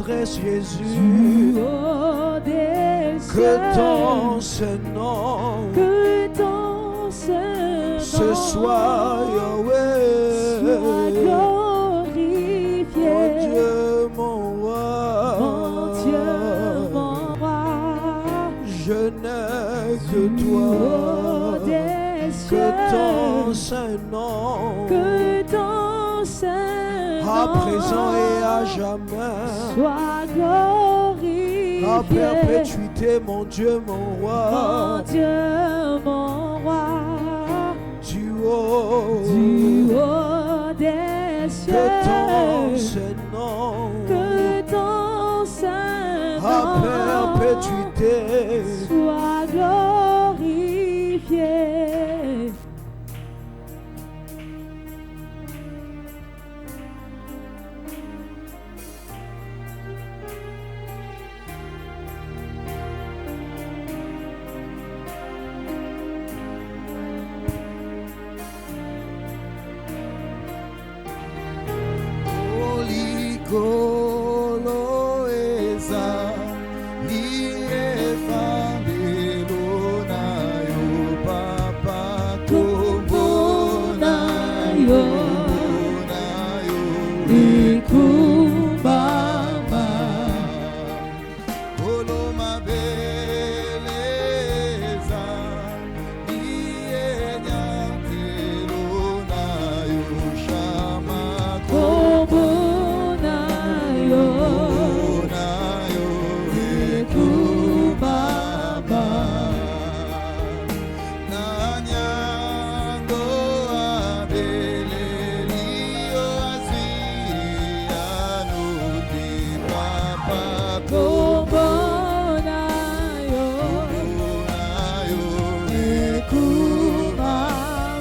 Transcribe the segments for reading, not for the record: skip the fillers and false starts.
tendresse, Jésus. Que ton Saint-Nom ce soir, Yahweh, soit glorifié. Mon Dieu, mon roi, Mon Dieu, mon roi, je n'ai que toi. des cieux, Que ton Saint-Nom, que ton Saint-Nom à présent et à jamais, soit glorifié. à perpétuité, mon Dieu, mon roi, Mon Dieu, mon roi, du haut des cieux, que ton Saint-Nom, que ton Saint-Nom à perpétuité soit glorifié. Koloeza lieva lelona yo papa Kumbona yo, ikumbama oloma beleza lienyantelona yo shama Kumbona yo, ikumbama nanyango abelelio azianuti papa Kumbona yo, ikumbama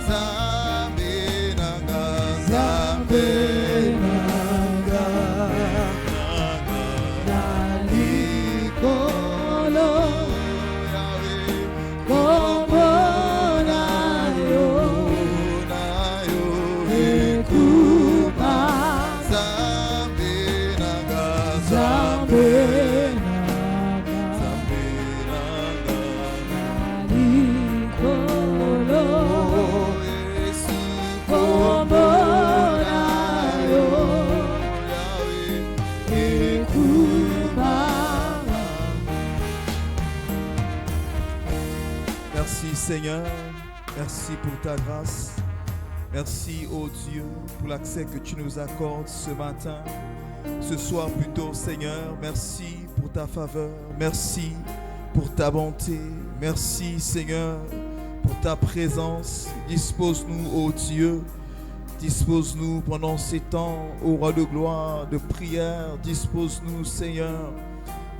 zambe nanga zambe nanga Nalikolo, Kumbona yo, Zambe Nalikolo, Kumbona yo, Merci Seigneur, merci pour ta grâce. Merci ô Dieu pour l'accès que tu nous accordes ce matin, ce soir plutôt Seigneur. Merci pour ta faveur, merci pour ta bonté, merci Seigneur pour ta présence. Dispose-nous ô Dieu, dispose-nous pendant ces temps, ô roi de gloire, de prière. Dispose-nous Seigneur.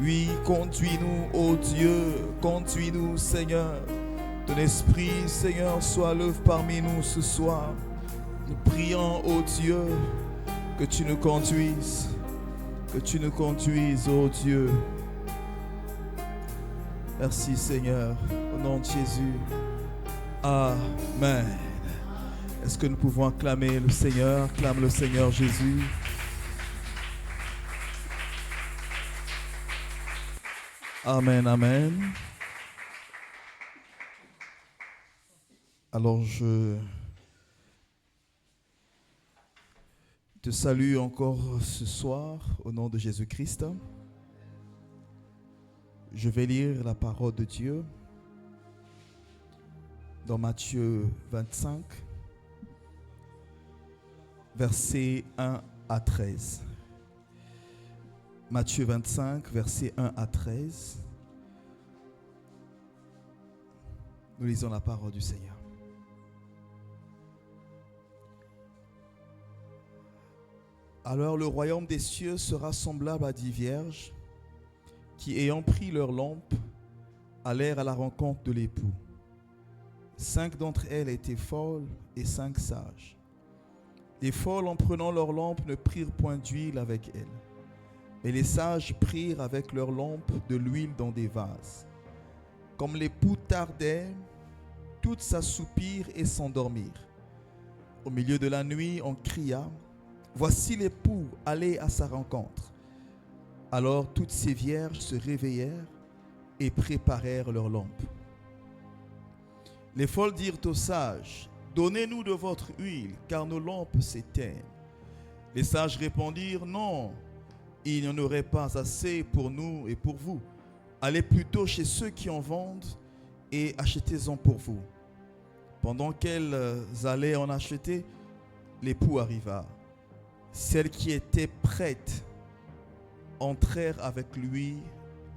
Oui, conduis-nous, ô Dieu, conduis-nous, Seigneur. Ton esprit, Seigneur, soit l'œuvre parmi nous ce soir. Nous prions, ô Dieu, que tu nous conduises, ô Dieu. Merci, Seigneur, au nom de Jésus. Amen. Est-ce que nous pouvons acclamer le Seigneur? Acclame le Seigneur Jésus. Amen, amen. Alors je te salue encore ce soir au nom de Jésus-Christ. Je vais lire la parole de Dieu dans Matthieu 25, versets 1 à 13. Matthieu 25, versets 1 à 13. Nous lisons la parole du Seigneur. Alors le royaume des cieux sera semblable à 10 vierges qui, ayant pris leurs lampes, allèrent à la rencontre de l'époux. 5 d'entre elles étaient folles et 5 sages. Les folles, en prenant leurs lampes, ne prirent point d'huile avec elles. Et les sages prirent avec leurs lampes de l'huile dans des vases. Comme l'époux tardait, toutes s'assoupirent et s'endormirent. Au milieu de la nuit, on cria : Voici l'époux, allez à sa rencontre. Alors toutes ces vierges se réveillèrent et préparèrent leurs lampes. Les folles dirent aux sages, « Donnez-nous de votre huile, car nos lampes s'éteignent. » Les sages répondirent, « Non, il n'y en aurait pas assez pour nous et pour vous. Allez plutôt chez ceux qui en vendent et achetez-en pour vous. » Pendant qu'elles allaient en acheter, l'époux arriva. Celles qui étaient prêtes entrèrent avec lui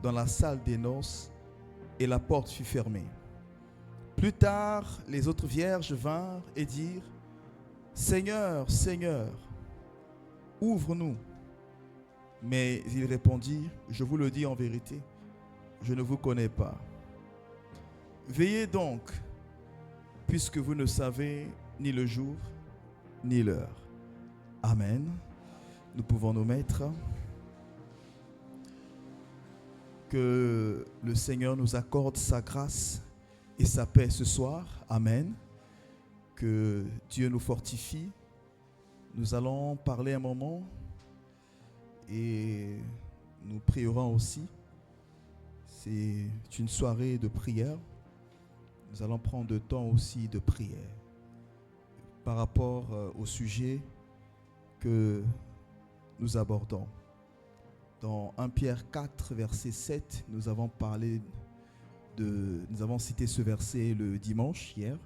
dans la salle des noces et la porte fut fermée. Plus tard, les autres vierges vinrent et dirent, « Seigneur, Seigneur, ouvre-nous. » Mais il répondit, « Je vous le dis en vérité, je ne vous connais pas. Veillez donc, puisque vous ne savez ni le jour ni l'heure. » Amen. Nous pouvons nous mettre. Que le Seigneur nous accorde sa grâce et sa paix ce soir. Amen. Que Dieu nous fortifie. Nous allons parler un moment et nous prierons aussi. C'est une soirée de prière. Nous allons prendre le temps aussi de prière par rapport au sujet que nous abordons. Dans 1 Pierre 4, verset 7, nous avons cité ce verset le dimanche hier.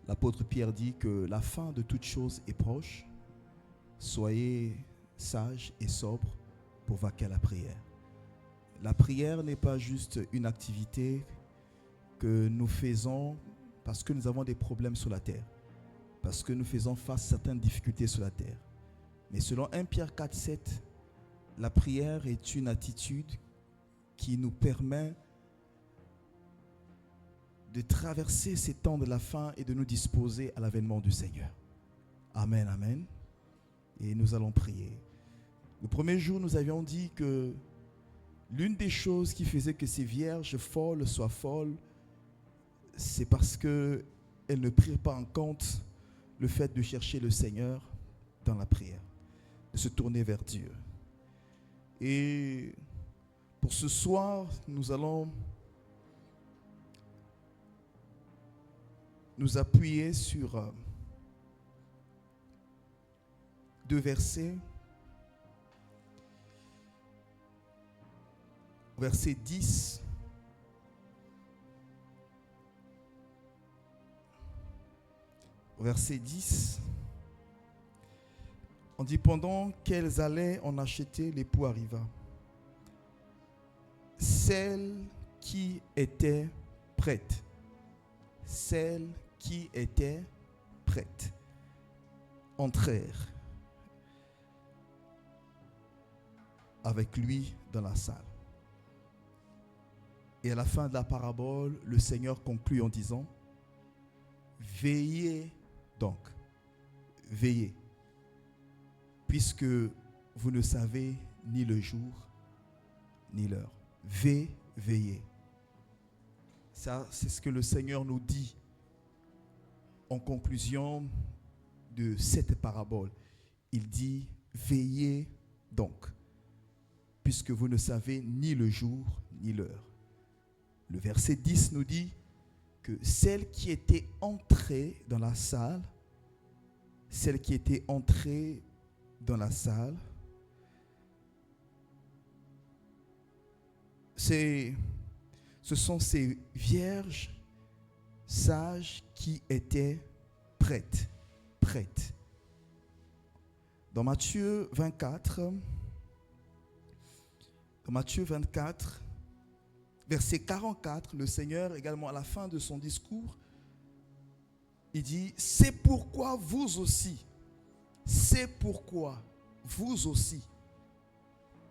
L'apôtre Pierre dit que la fin de toute chose est proche. Soyez sages et sobres pour vaquer à la prière. La prière n'est pas juste une activité que nous faisons parce que nous avons des problèmes sur la terre, parce que nous faisons face à certaines difficultés sur la terre. Mais selon 1 Pierre 4, 7, la prière est une attitude qui nous permet de traverser ces temps de la fin et de nous disposer à l'avènement du Seigneur. Amen, amen. Et nous allons prier. Le premier jour, nous avions dit que l'une des choses qui faisait que ces vierges folles soient folles, c'est parce qu'elles ne prirent pas en compte le fait de chercher le Seigneur dans la prière, de se tourner vers Dieu. Et pour ce soir, nous allons nous appuyer sur deux versets. Verset 10. Verset 10. On dit, pendant qu'elles allaient en acheter, l'époux arriva. Celles qui étaient prêtes, entrèrent avec lui dans la salle. Et à la fin de la parabole, le Seigneur conclut en disant, veillez donc, veillez, puisque vous ne savez ni le jour ni l'heure. Veillez. Ça, c'est ce que le Seigneur nous dit en conclusion de cette parabole. Il dit, veillez donc, puisque vous ne savez ni le jour ni l'heure. Le verset 10 nous dit que celles qui étaient entrées dans la salle, ce sont ces vierges sages qui étaient prêtes. Dans Matthieu 24, verset 44, le Seigneur, également à la fin de son discours, il dit, c'est pourquoi vous aussi,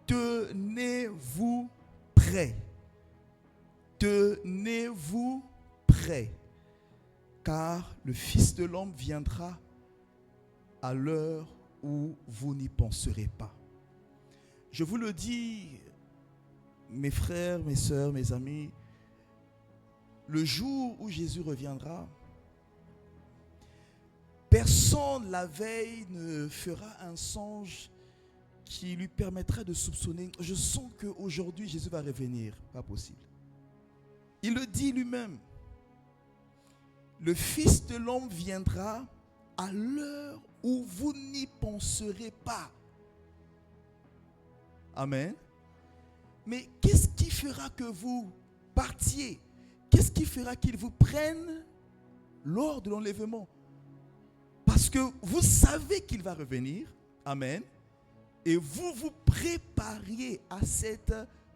tenez-vous prêts, car le Fils de l'homme viendra à l'heure où vous n'y penserez pas. Je vous le dis, mes frères, mes sœurs, mes amis, le jour où Jésus reviendra, personne la veille ne fera un songe qui lui permettra de soupçonner. Je sens qu'aujourd'hui, Jésus va revenir. Pas possible. Il le dit lui-même. Le Fils de l'homme viendra à l'heure où vous n'y penserez pas. Amen. Mais qu'est-ce qui fera que vous partiez? Qu'est-ce qui fera qu'il vous prenne lors de l'enlèvement? Parce que vous savez qu'il va revenir. Amen. Et vous vous prépariez à cette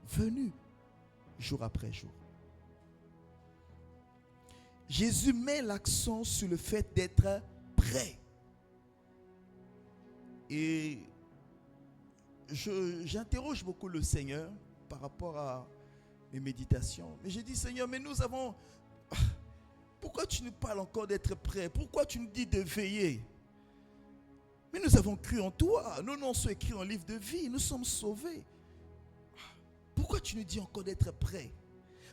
venue, jour après jour. Jésus met l'accent sur le fait d'être prêt. Et j'interroge beaucoup le Seigneur par rapport à mes méditations. Mais j'ai dit, Seigneur, mais nous avons... Pourquoi tu nous parles encore d'être prêt? Pourquoi tu nous dis de veiller? Mais nous avons cru en toi. Nos noms sont écrits en livre de vie. Nous sommes sauvés. Pourquoi tu nous dis encore d'être prêt?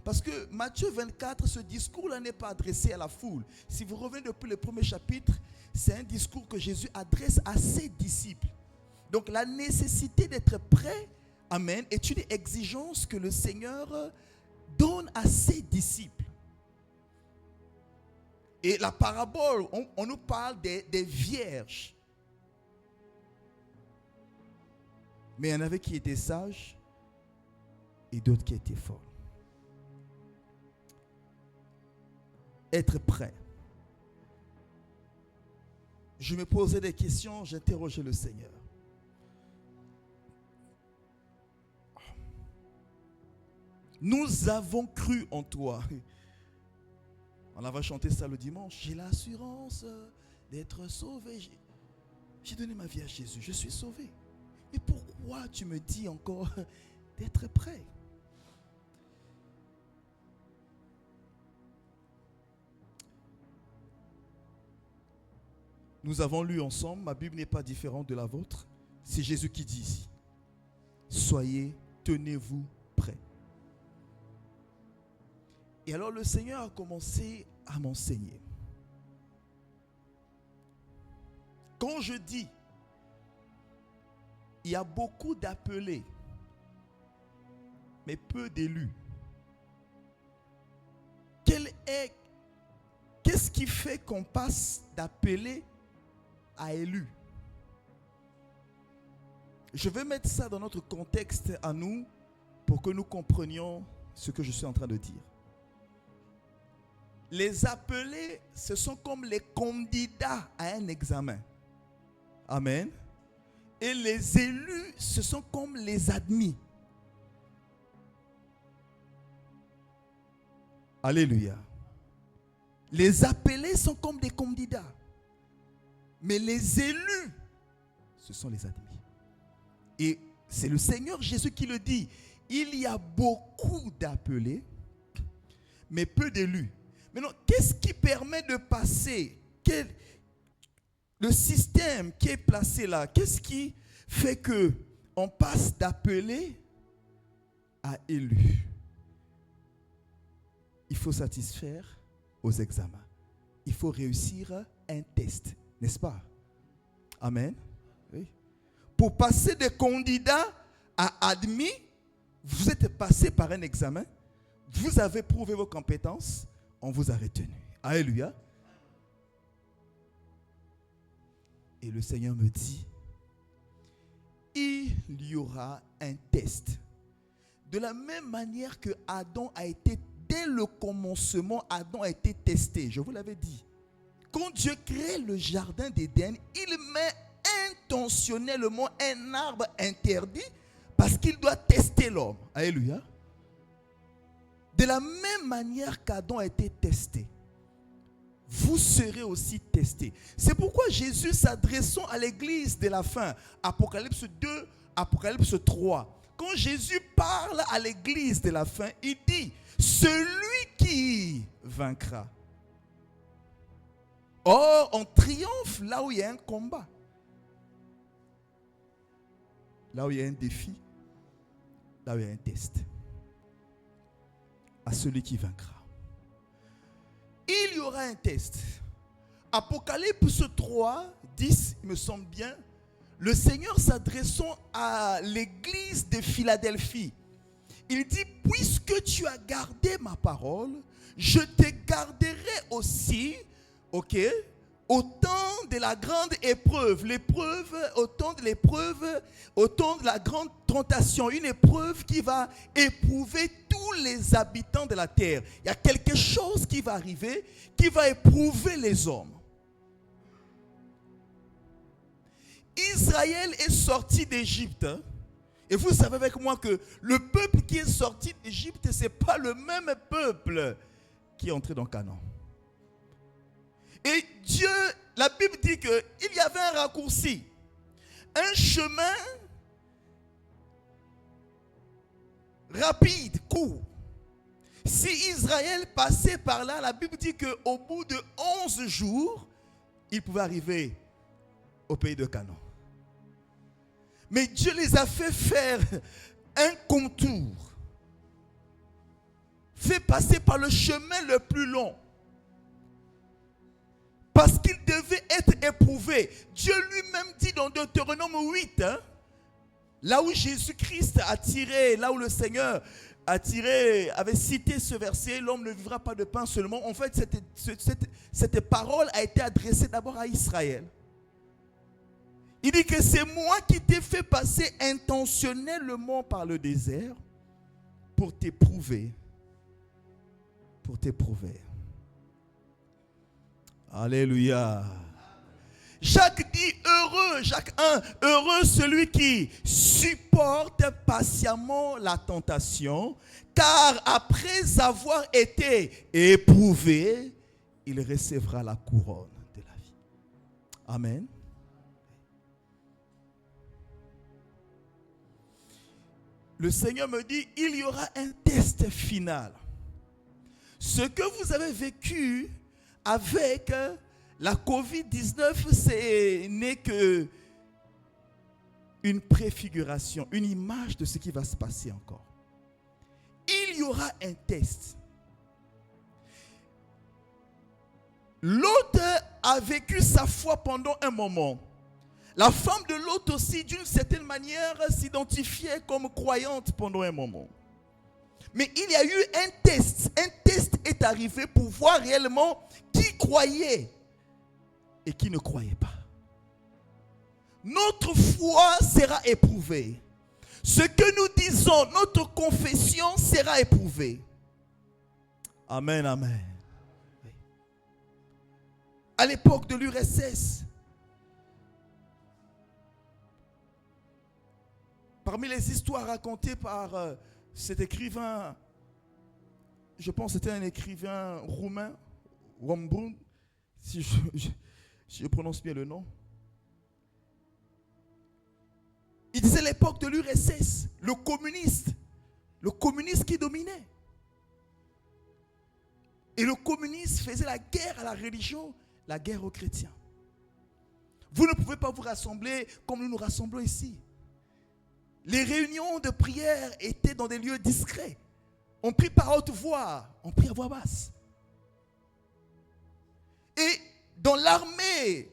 Parce que Matthieu 24, ce discours-là n'est pas adressé à la foule. Si vous revenez depuis le premier chapitre, c'est un discours que Jésus adresse à ses disciples. Donc la nécessité d'être prêt, amen, est une exigence que le Seigneur donne à ses disciples. Et la parabole, on nous parle des vierges. Mais il y en avait qui étaient sages et d'autres qui étaient folles. Être prêt. Je me posais des questions, j'interrogeais le Seigneur. Nous avons cru en toi. On avait chanté ça le dimanche. J'ai l'assurance d'être sauvé. J'ai donné ma vie à Jésus. Je suis sauvé. Mais pourquoi tu me dis encore d'être prêt? Nous avons lu ensemble, ma Bible n'est pas différente de la vôtre. C'est Jésus qui dit ici, soyez, tenez-vous prêts. Et alors le Seigneur a commencé à m'enseigner. Quand je dis, il y a beaucoup d'appelés, mais peu d'élus. Qu'est-ce qui fait qu'on passe d'appelés à élus? Je vais mettre ça dans notre contexte à nous pour que nous comprenions ce que je suis en train de dire. Les appelés, ce sont comme les candidats à un examen. Amen. Et les élus, ce sont comme les admis. Alléluia. Les appelés sont comme des candidats. Mais les élus, ce sont les admis. Et c'est le Seigneur Jésus qui le dit. Il y a beaucoup d'appelés, mais peu d'élus. Maintenant, qu'est-ce qui permet de passer? Le système qui est placé là, qu'est-ce qui fait qu'on passe d'appelés à élus? Il faut satisfaire aux examens. Il faut réussir un test. N'est-ce pas? Amen. Oui. Pour passer de candidat à admis, vous êtes passé par un examen, vous avez prouvé vos compétences, on vous a retenu. Alléluia. Et le Seigneur me dit, il y aura un test. De la même manière que Adam a été, dès le commencement, Adam a été testé. Je vous l'avais dit. Quand Dieu crée le jardin d'Éden, il met intentionnellement un arbre interdit parce qu'il doit tester l'homme. Alléluia. De la même manière qu'Adam a été testé, vous serez aussi testés. C'est pourquoi Jésus, s'adressant à l'église de la fin, Apocalypse 2, Apocalypse 3, quand Jésus parle à l'église de la fin, il dit, celui qui vaincra. Or, on triomphe là où il y a un combat. Là où il y a un défi. Là où il y a un test. À celui qui vaincra. Il y aura un test. Apocalypse 3, 10, il me semble bien. le Seigneur s'adressant à l'église de Philadelphie, il dit, puisque tu as gardé ma parole, je te garderai aussi, ok, au temps de la grande épreuve, au temps de la grande tentation, une épreuve qui va éprouver tous les habitants de la terre. Il y a quelque chose qui va arriver, qui va éprouver les hommes. Israël est sorti d'Égypte. Et vous savez avec moi que le peuple qui est sorti d'Égypte, ce n'est pas le même peuple qui est entré dans Canaan. Et Dieu, la Bible dit qu'il y avait un raccourci, un chemin rapide, court. Si Israël passait par là, la Bible dit qu'au bout de 11 jours, il pouvait arriver au pays de Canaan. Mais Dieu les a fait faire un contour, fait passer par le chemin le plus long. Parce qu'il devait être éprouvé. Dieu lui-même dit dans Deutéronome 8, là où Jésus-Christ a tiré, là où le Seigneur a tiré, avait cité ce verset, l'homme ne vivra pas de pain seulement. En fait, cette parole a été adressée d'abord à Israël. Il dit que c'est moi qui t'ai fait passer intentionnellement par le désert pour t'éprouver. Pour t'éprouver. Alléluia. Jacques dit heureux, Jacques 1, heureux celui qui supporte patiemment la tentation, car après avoir été éprouvé, il recevra la couronne de la vie. Amen. Le Seigneur me dit, il y aura un test final. Ce que vous avez vécu avec la COVID-19, ce n'est que une préfiguration, une image de ce qui va se passer encore. Il y aura un test. L'autre a vécu sa foi pendant un moment. La femme de Lot aussi, d'une certaine manière, s'identifiait comme croyante pendant un moment. Mais il y a eu un test. Un test est arrivé pour voir réellement qui croyait et qui ne croyait pas. Notre foi sera éprouvée. Ce que nous disons, notre confession sera éprouvée. Amen, amen. À l'époque de l'URSS, parmi les histoires racontées par cet écrivain, je pense que c'était un écrivain roumain, Rombrun, si je prononce bien le nom. Il disait l'époque de l'URSS, le communiste qui dominait. Et le communiste faisait la guerre à la religion, la guerre aux chrétiens. Vous ne pouvez pas vous rassembler comme nous nous rassemblons ici. Les réunions de prière étaient dans des lieux discrets. On prie par haute voix, on prie à voix basse. Et dans l'armée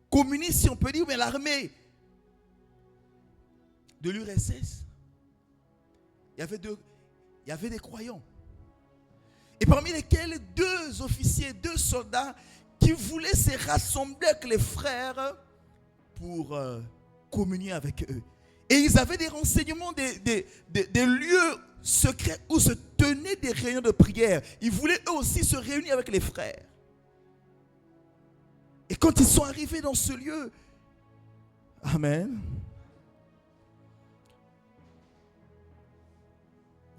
communiste, si on peut dire, mais l'armée de l'URSS, il y avait des croyants. Et parmi lesquels 2 officiers, 2 soldats qui voulaient se rassembler avec les frères pour communier avec eux. Et ils avaient des renseignements des lieux secrets où se tenaient des réunions de prière. Ils voulaient eux aussi se réunir avec les frères. Et quand ils sont arrivés dans ce lieu, amen,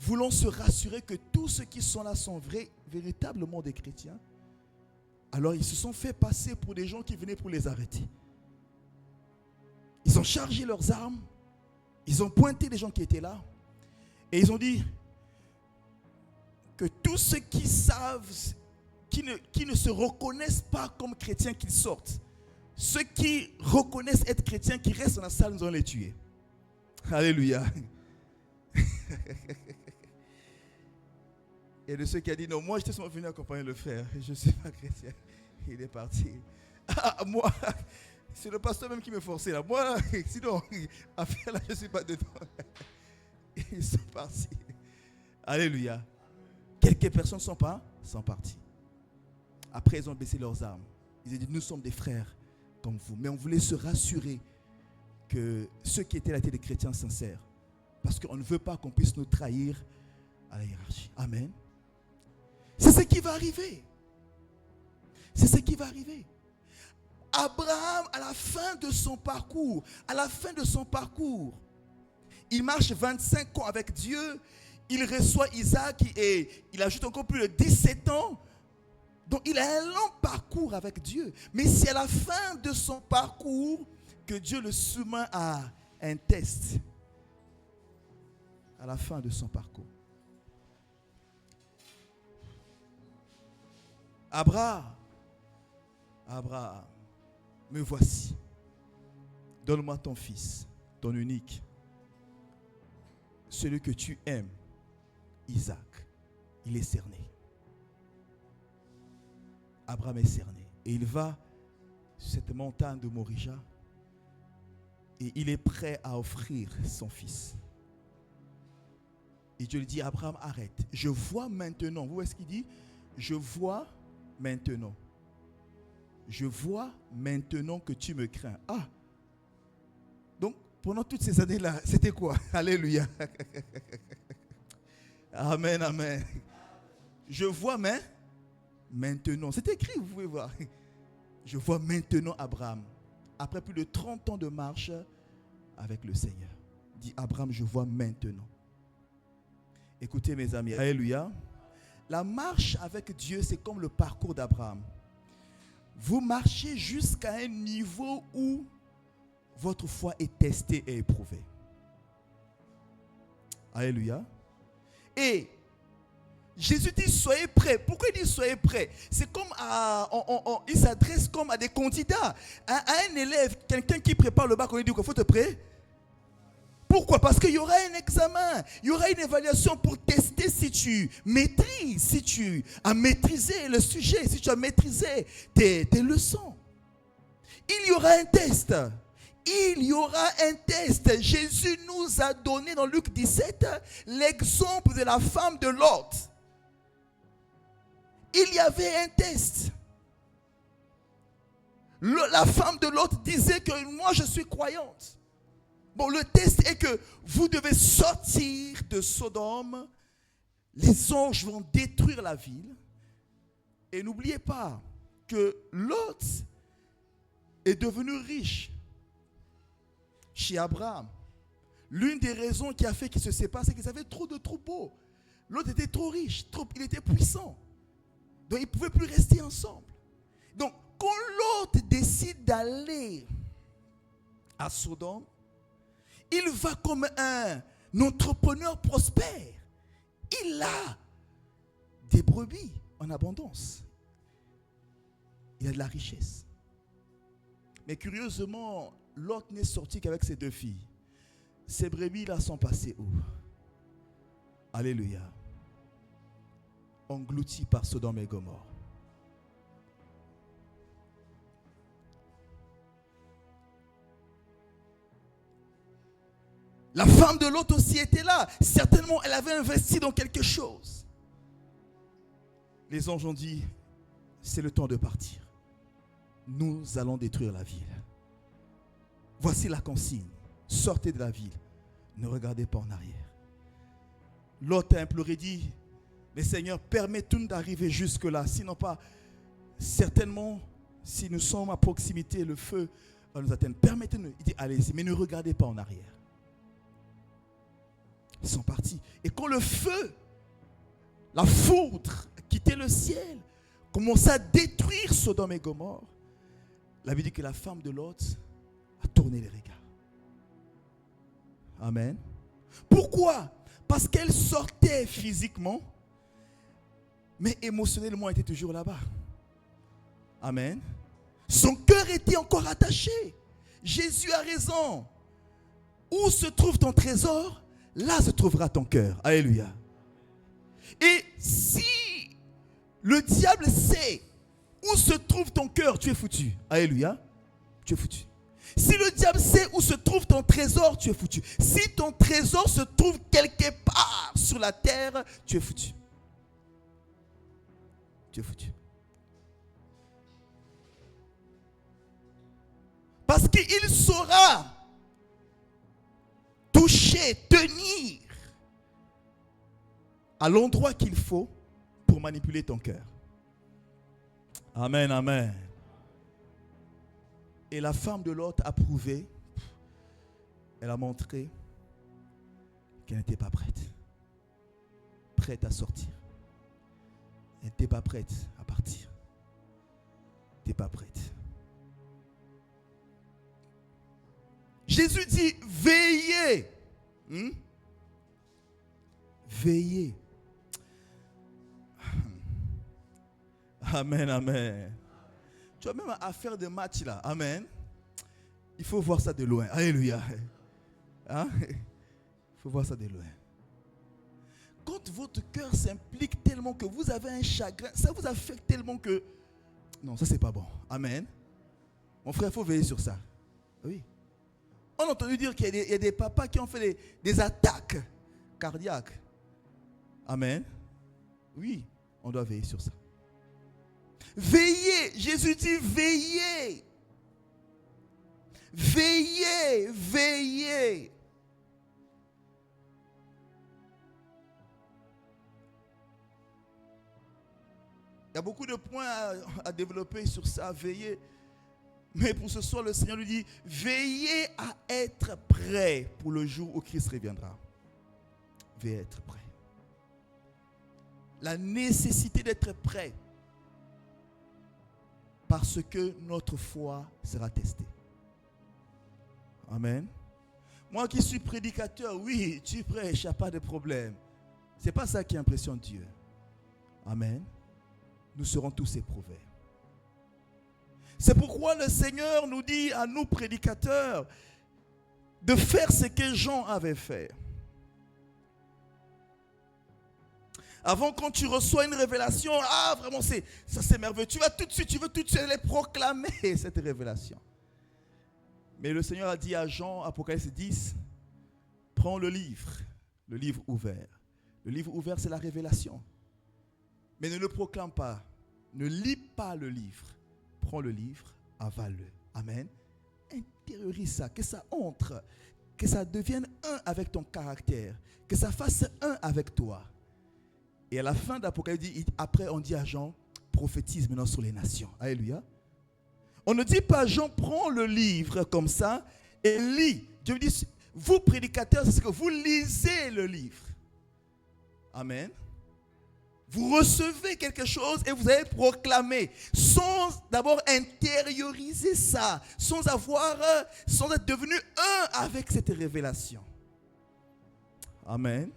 voulant se rassurer que tous ceux qui sont là sont véritablement des chrétiens, alors ils se sont fait passer pour des gens qui venaient pour les arrêter. Ils ont chargé leurs armes, ils ont pointé les gens qui étaient là, et ils ont dit que tous ceux qui savent, qui ne se reconnaissent pas comme chrétiens, qu'ils sortent. Ceux qui reconnaissent être chrétiens, qui restent dans la salle, nous allons les tuer. Alléluia. Et de ceux qui ont dit non, moi j'étais seulement venu accompagner le frère, je ne suis pas chrétien. Il est parti. Ah, moi, c'est le pasteur même qui me forçait là. Moi, là, sinon, affaire là, je ne suis pas dedans. Ils sont partis. Alléluia. Quelques personnes sont parties. Après, ils ont baissé leurs armes. Ils ont dit, nous sommes des frères comme vous. Mais on voulait se rassurer que ceux qui étaient là étaient des chrétiens sincères. Parce qu'on ne veut pas qu'on puisse nous trahir à la hiérarchie. Amen. C'est ce qui va arriver. C'est ce qui va arriver. Abraham, à la fin de son parcours, il marche 25 ans avec Dieu. Il reçoit Isaac et il ajoute encore plus de 17 ans. Donc il a un long parcours avec Dieu. Mais c'est à la fin de son parcours que Dieu le soumet à un test. À la fin de son parcours. Abraham, me voici. Donne-moi ton fils, ton unique, celui que tu aimes, Isaac. Il est cerné. Abraham est cerné. Et il va sur cette montagne de Morija et il est prêt à offrir son fils. Et Dieu lui dit, Abraham, arrête. Je vois maintenant. Vous voyez ce qu'il dit? Je vois maintenant. Je vois maintenant que tu me crains. Ah! Donc, pendant toutes ces années-là, c'était quoi? Alléluia. Amen, amen. Je vois maintenant. C'est écrit, vous pouvez voir. Je vois maintenant Abraham. Après plus de 30 ans de marche avec le Seigneur. Dit Abraham, je vois maintenant. Écoutez mes amis, alléluia. La marche avec Dieu, c'est comme le parcours d'Abraham. Vous marchez jusqu'à un niveau où votre foi est testée et éprouvée. Alléluia. Et Jésus dit soyez prêts. Pourquoi il dit soyez prêts? C'est comme il s'adresse comme à des candidats. À un élève, quelqu'un qui prépare le bac, on lui dit qu'il faut te prêter. Pourquoi? Parce qu'il y aura un examen, il y aura une évaluation pour tester si tu maîtrises, si tu as maîtrisé le sujet, si tu as maîtrisé tes leçons. Il y aura un test. Il y aura un test. Jésus nous a donné dans Luc 17 l'exemple de la femme de Lot. Il y avait un test. La femme de Lot disait que moi je suis croyante. Bon, le test est que vous devez sortir de Sodome. Les anges vont détruire la ville. Et n'oubliez pas que Lot est devenu riche chez Abraham. L'une des raisons qui a fait qu'ils se séparent, c'est qu'ils avaient trop de troupeaux. Lot était trop riche, il était puissant. Donc ils ne pouvaient plus rester ensemble. Donc quand Lot décide d'aller à Sodome, il va comme un entrepreneur prospère. Il a des brebis en abondance. Il a de la richesse. Mais curieusement, Lot n'est sorti qu'avec ses 2 filles. Ces brebis là sont passées où? Alléluia. Engloutis par Sodome et Gomorrhe. La femme de Lot aussi était là. Certainement, elle avait investi dans quelque chose. Les anges ont dit, c'est le temps de partir. Nous allons détruire la ville. Voici la consigne. Sortez de la ville. Ne regardez pas en arrière. Lot a imploré, dit, mais Seigneur, permettez-nous d'arriver jusque-là. Sinon pas, certainement, si nous sommes à proximité, le feu va nous atteindre. Permettez-nous. Il dit, allez-y, mais ne regardez pas en arrière. Ils sont partis. Et quand le feu, la foudre, quittait le ciel, commençait à détruire Sodome et Gomorrhe, la Bible dit que la femme de Lot a tourné les regards. Amen. Pourquoi? Parce qu'elle sortait physiquement, mais émotionnellement elle était toujours là-bas. Amen. Son cœur était encore attaché. Jésus a raison. Où se trouve ton trésor? Là se trouvera ton cœur. Alléluia. Et si le diable sait où se trouve ton cœur, tu es foutu. Alléluia. Tu es foutu. Si le diable sait où se trouve ton trésor, tu es foutu. Si ton trésor se trouve quelque part sur la terre, tu es foutu. Tu es foutu. Parce qu'il saura toucher, tenir à l'endroit qu'il faut pour manipuler ton cœur. Amen, amen. Et la femme de Lot a prouvé, elle a montré qu'elle n'était pas prête à sortir. Elle n'était pas prête à partir. Elle n'était pas prête. Jésus dit, veillez. Veillez. Amen, amen. Tu as même affaire de match là. Amen. Il faut voir ça de loin. Alléluia. Hein? Il faut voir ça de loin. Quand votre cœur s'implique tellement que vous avez un chagrin, ça vous affecte tellement que... Non, ça c'est pas bon. Amen. Mon frère, il faut veiller sur ça. Oui. On a entendu dire qu'il y a des papas qui ont fait des attaques cardiaques. Amen. Oui, on doit veiller sur ça. Veillez, Jésus dit veillez. Veillez, veillez. Il y a beaucoup de points à développer sur ça, veillez. Mais pour ce soir, le Seigneur lui dit, veillez à être prêt pour le jour où Christ reviendra. Veillez à être prêt. La nécessité d'être prêt. Parce que notre foi sera testée. Amen. Moi qui suis prédicateur, oui, tu prêches, il n'y a pas de problème. Ce n'est pas ça qui impressionne Dieu. Amen. Nous serons tous éprouvés. C'est pourquoi le Seigneur nous dit à nous prédicateurs de faire ce que Jean avait fait. Avant, quand tu reçois une révélation, vraiment, ça c'est merveilleux. Tu veux tout de suite aller proclamer cette révélation. Mais le Seigneur a dit à Jean, Apocalypse 10, prends le livre ouvert. Le livre ouvert, c'est la révélation. Mais ne le proclame pas. Ne lis pas le livre. Prends le livre, avale-le. Amen. Intériorise ça, que ça entre, que ça devienne un avec ton caractère, que ça fasse un avec toi. Et à la fin d'Apocalypse, après on dit à Jean, prophétise maintenant sur les nations. Alléluia. On ne dit pas Jean, prends le livre comme ça et lis. Dieu me dit, vous prédicateurs, c'est ce que vous lisez le livre. Amen. Vous recevez quelque chose et vous allez proclamer sans d'abord intérioriser ça, sans être devenu un avec cette révélation. Amen.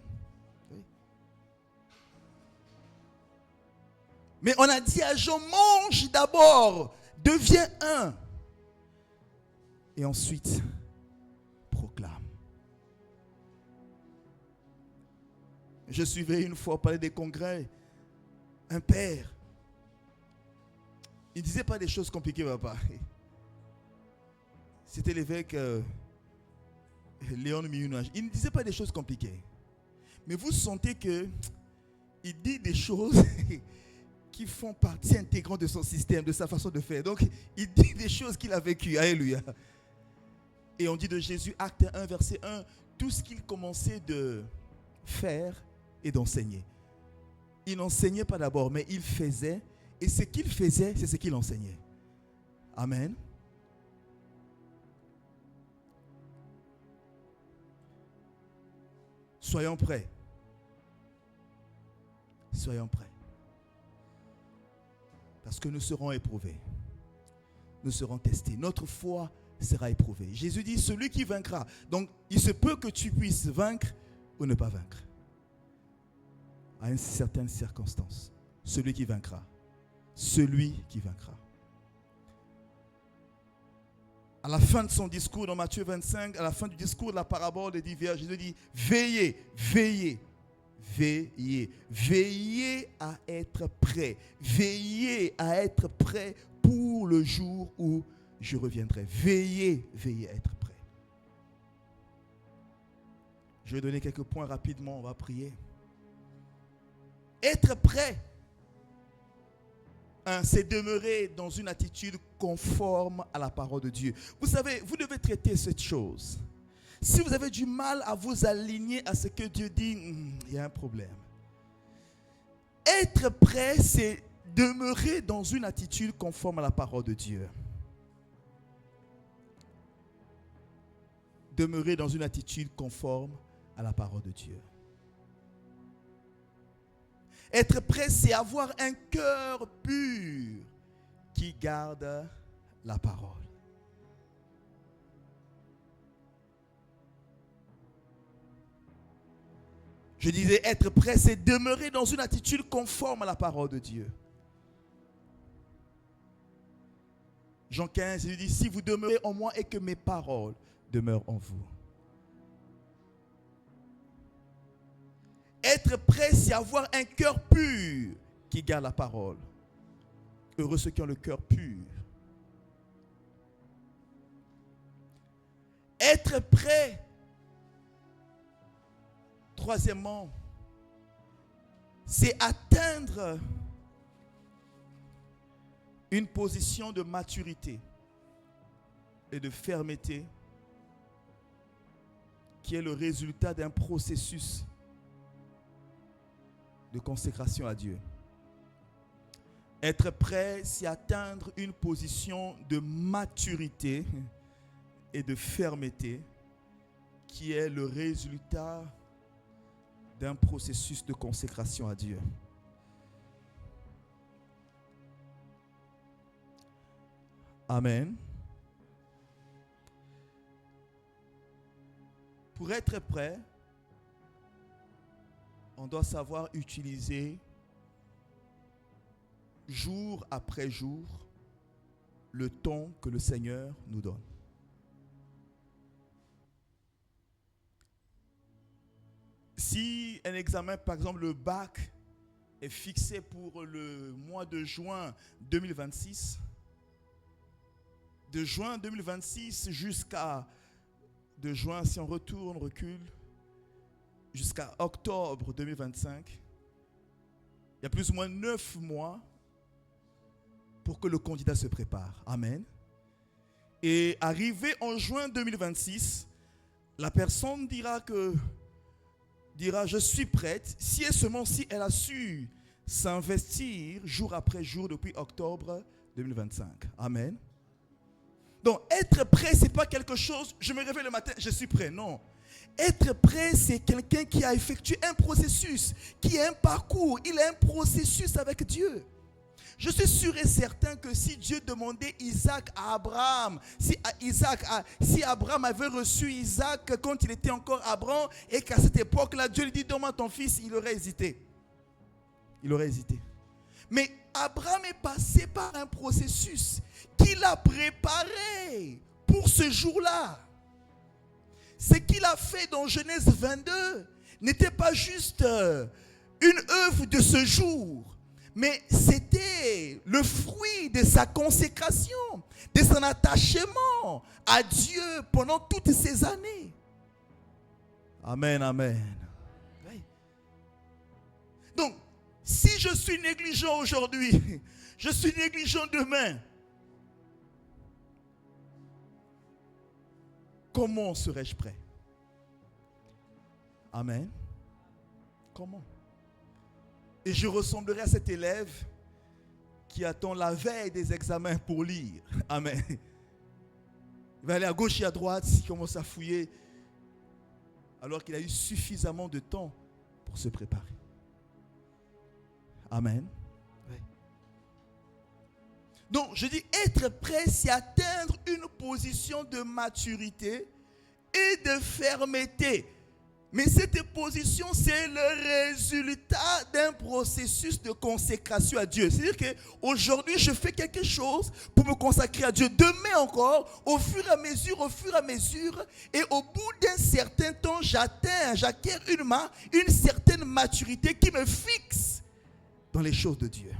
Mais on a dit à Jean, mange d'abord, deviens un. Et ensuite, proclame. Je suivais une fois parler des congrès. Un père. Il ne disait pas des choses compliquées, papa. C'était l'évêque Léon Miyunaj. Il ne disait pas des choses compliquées. Mais vous sentez qu'il dit des choses qui font partie intégrante de son système, de sa façon de faire. Donc, il dit des choses qu'il a vécues. Alléluia. Et on dit de Jésus, acte 1, verset 1, tout ce qu'il commençait de faire et d'enseigner. Il n'enseignait pas d'abord, mais il faisait. Et ce qu'il faisait, c'est ce qu'il enseignait. Amen. Soyons prêts. Soyons prêts. Parce que nous serons éprouvés. Nous serons testés. Notre foi sera éprouvée. Jésus dit, celui qui vaincra. Donc, il se peut que tu puisses vaincre ou ne pas vaincre. À une certaine circonstance. Celui qui vaincra. Celui qui vaincra. À la fin de son discours dans Matthieu 25, à la fin du discours de la parabole des 10 vierges, Jésus dit, veillez, veillez, veillez. Veillez à être prêt. Veillez à être prêt pour le jour où je reviendrai. Veillez, veillez à être prêt. Je vais donner quelques points rapidement, on va prier. Être prêt, c'est demeurer dans une attitude conforme à la parole de Dieu. Vous savez, vous devez traiter cette chose. Si vous avez du mal à vous aligner à ce que Dieu dit, il y a un problème. Être prêt, c'est demeurer dans une attitude conforme à la parole de Dieu. Demeurer dans une attitude conforme à la parole de Dieu. Être prêt, c'est avoir un cœur pur qui garde la parole. Je disais, être prêt, c'est demeurer dans une attitude conforme à la parole de Dieu. Jean 15, il dit, si vous demeurez en moi et que mes paroles demeurent en vous. Être prêt, c'est avoir un cœur pur qui garde la parole. Heureux ceux qui ont le cœur pur. Être prêt, troisièmement, c'est atteindre une position de maturité et de fermeté qui est le résultat d'un processus de consécration à Dieu. Être prêt, c'est atteindre une position de maturité et de fermeté qui est le résultat d'un processus de consécration à Dieu. Amen. Pour être prêt, on doit savoir utiliser jour après jour le temps que le Seigneur nous donne. Si un examen, par exemple le bac, est fixé pour le mois de juin 2026, de juin 2026 jusqu'à, de juin, si on recule, jusqu'à octobre 2025, il y a plus ou moins 9 mois pour que le candidat se prépare. Amen. Et arrivé en juin 2026, la personne dira je suis prête, si et seulement si elle a su s'investir jour après jour depuis octobre 2025. Amen. Donc, être prêt, ce n'est pas quelque chose, je me réveille le matin, je suis prêt. Non. Être prêt, c'est quelqu'un qui a effectué un processus, qui a un parcours, il a un processus avec Dieu. Je suis sûr et certain que si Dieu demandait Isaac à Abraham, si Abraham avait reçu Isaac quand il était encore Abraham, et qu'à cette époque-là, Dieu lui dit, donne-moi ton fils, il aurait hésité. Il aurait hésité. Mais Abraham est passé par un processus qu'il a préparé pour ce jour-là. Ce qu'il a fait dans Genèse 22 n'était pas juste une œuvre de ce jour, mais c'était le fruit de sa consécration, de son attachement à Dieu pendant toutes ces années. Amen, amen. Oui. Donc, si je suis négligent aujourd'hui, je suis négligent demain, comment serais-je prêt? Amen. Comment? Et je ressemblerai à cet élève qui attend la veille des examens pour lire. Amen. Il va aller à gauche et à droite, il commence à fouiller, alors qu'il a eu suffisamment de temps pour se préparer. Amen. Oui. Donc, je dis être prêt, c'est atteindre une position de maturité et de fermeté Mais cette position, c'est le résultat d'un processus de consécration à Dieu. C'est-à-dire qu'aujourd'hui, je fais quelque chose pour me consacrer à Dieu. Demain encore, au fur et à mesure, et au bout d'un certain temps, j'acquiers une certaine maturité qui me fixe dans les choses de Dieu.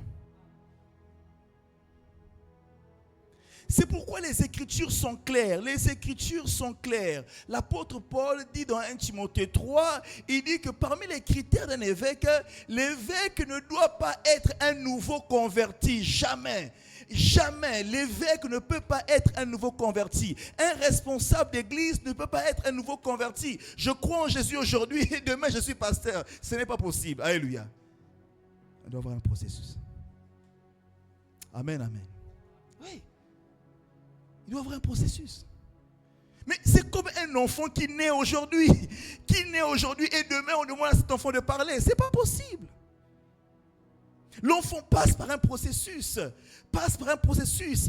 C'est pourquoi les Écritures sont claires. Les Écritures sont claires. L'apôtre Paul dit dans 1 Timothée 3, il dit que parmi les critères d'un évêque, l'évêque ne doit pas être un nouveau converti. Jamais. Jamais. L'évêque ne peut pas être un nouveau converti. Un responsable d'église ne peut pas être un nouveau converti. Je crois en Jésus aujourd'hui et demain je suis pasteur. Ce n'est pas possible. Alléluia. On doit avoir un processus. Amen, amen. Oui. Il doit y avoir un processus. Mais c'est comme un enfant qui naît aujourd'hui. Et demain on demande à cet enfant de parler. Ce n'est pas possible. L'enfant passe par un processus.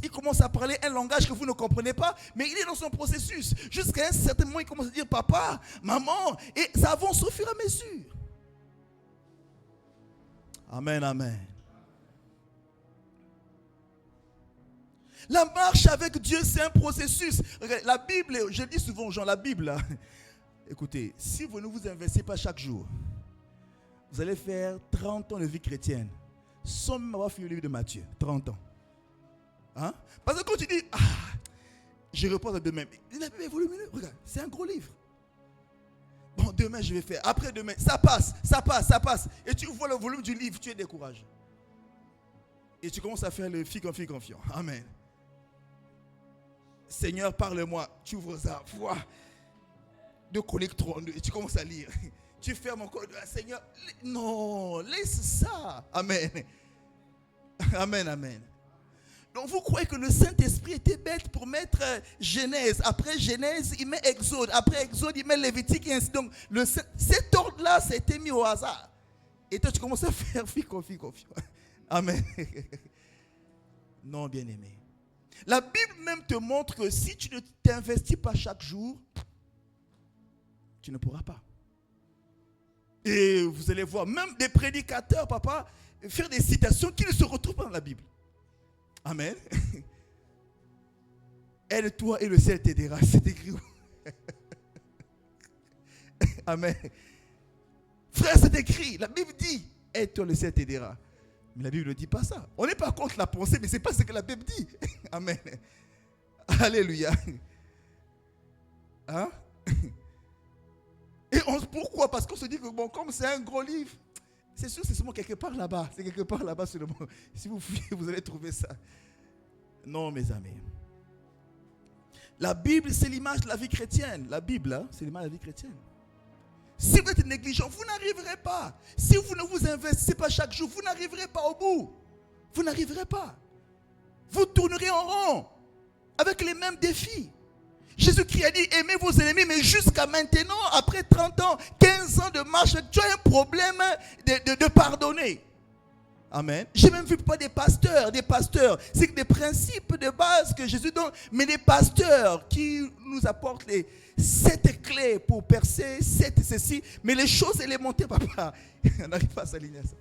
Il commence à parler un langage que vous ne comprenez pas, mais il est dans son processus. Jusqu'à un certain moment, il commence à dire papa, maman, et ça avance au fur et à mesure. Amen, amen. La marche avec Dieu, c'est un processus. La Bible, je dis souvent aux gens, la Bible, écoutez, si vous ne vous investissez pas chaque jour, vous allez faire 30 ans de vie chrétienne, sans même avoir fini le livre de Matthieu, 30 ans. Hein? Parce que quand tu dis, je reporte à demain, la Bible est volumineuse, regarde, c'est un gros livre. Bon, demain je vais faire, après demain, ça passe. Et tu vois le volume du livre, tu es découragé. Et tu commences à faire le fille confiant. Amen. Seigneur, parle-moi. Tu ouvres ça. Vois. De Chroniques 32. Et tu commences à lire. Tu fermes encore. Seigneur, non, laisse ça. Amen. Amen, amen. Donc vous croyez que le Saint-Esprit était bête pour mettre Genèse. Après Genèse, il met Exode. Après Exode, il met Lévitique et ainsi. Donc cet ordre-là, ça a été mis au hasard. Et toi, tu commences à faire fille confiant. Amen. Non, bien-aimé. La Bible même te montre que si tu ne t'investis pas chaque jour, tu ne pourras pas. Et vous allez voir, même des prédicateurs, papa, faire des citations qui ne se retrouvent pas dans la Bible. Amen. Aide-toi et le ciel t'aidera. C'est écrit où? Amen. Frère, c'est écrit. La Bible dit, aide-toi, le ciel t'aidera. Mais la Bible ne dit pas ça. On n'est pas contre la pensée, mais ce n'est pas ce que la Bible dit. Amen. Alléluia. Hein? Et pourquoi? Parce qu'on se dit que bon, comme c'est un gros livre, c'est sûr, c'est seulement quelque part là-bas. C'est quelque part là-bas sur le monde. Si vous fouillez, vous allez trouver ça. Non, mes amis. La Bible, c'est l'image de la vie chrétienne. La Bible, hein, c'est l'image de la vie chrétienne. Si vous êtes négligent, vous n'arriverez pas. Si vous ne vous investissez pas chaque jour, vous n'arriverez pas au bout. Vous n'arriverez pas. Vous tournerez en rond avec les mêmes défis. Jésus-Christ a dit, aimez vos ennemis, mais jusqu'à maintenant, après 30 ans, 15 ans de marche, tu as un problème de pardonner. Amen. J'ai même vu pas des pasteurs, c'est que des principes de base que Jésus donne, mais des pasteurs qui nous apportent les 7 clés pour percer, 7 ceci, mais les choses élémentaires, papa, on n'arrive pas à s'aligner à ça.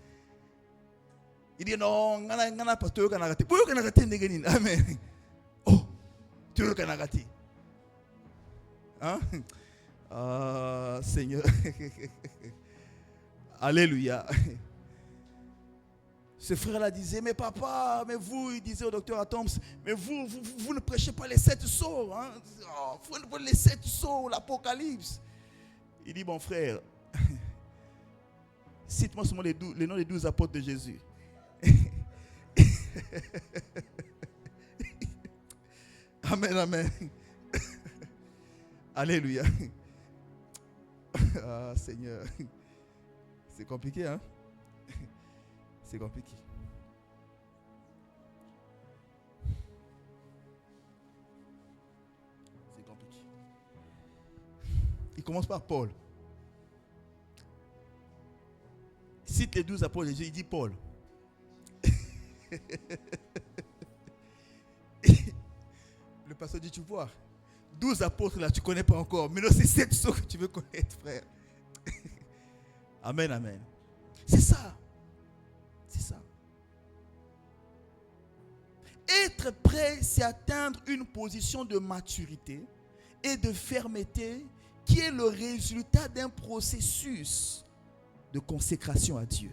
Il dit non, on pasteur a raté. Pourquoi on a raté? Amen. Oh, tu veux qu'on a raté? Hein? Ah, Seigneur. Alléluia. Ce frère-là disait, mais papa, mais vous, il disait au docteur Atoms, mais vous ne prêchez pas les 7 sceaux, hein? Oh, les 7 sceaux, l'Apocalypse. Il dit, mon frère, cite-moi seulement les noms des 12 apôtres de Jésus. Amen, amen. Alléluia. Ah, Seigneur. C'est compliqué, hein? C'est compliqué. C'est compliqué. Il commence par Paul. Il cite les 12 apôtres de Jésus, il dit Paul. Le pasteur dit, tu vois, 12 apôtres là, tu ne connais pas encore. Mais non, c'est 7 sceaux que tu veux connaître, frère. Amen, amen. C'est ça. C'est ça. Être prêt, c'est atteindre une position de maturité et de fermeté qui est le résultat d'un processus de consécration à Dieu.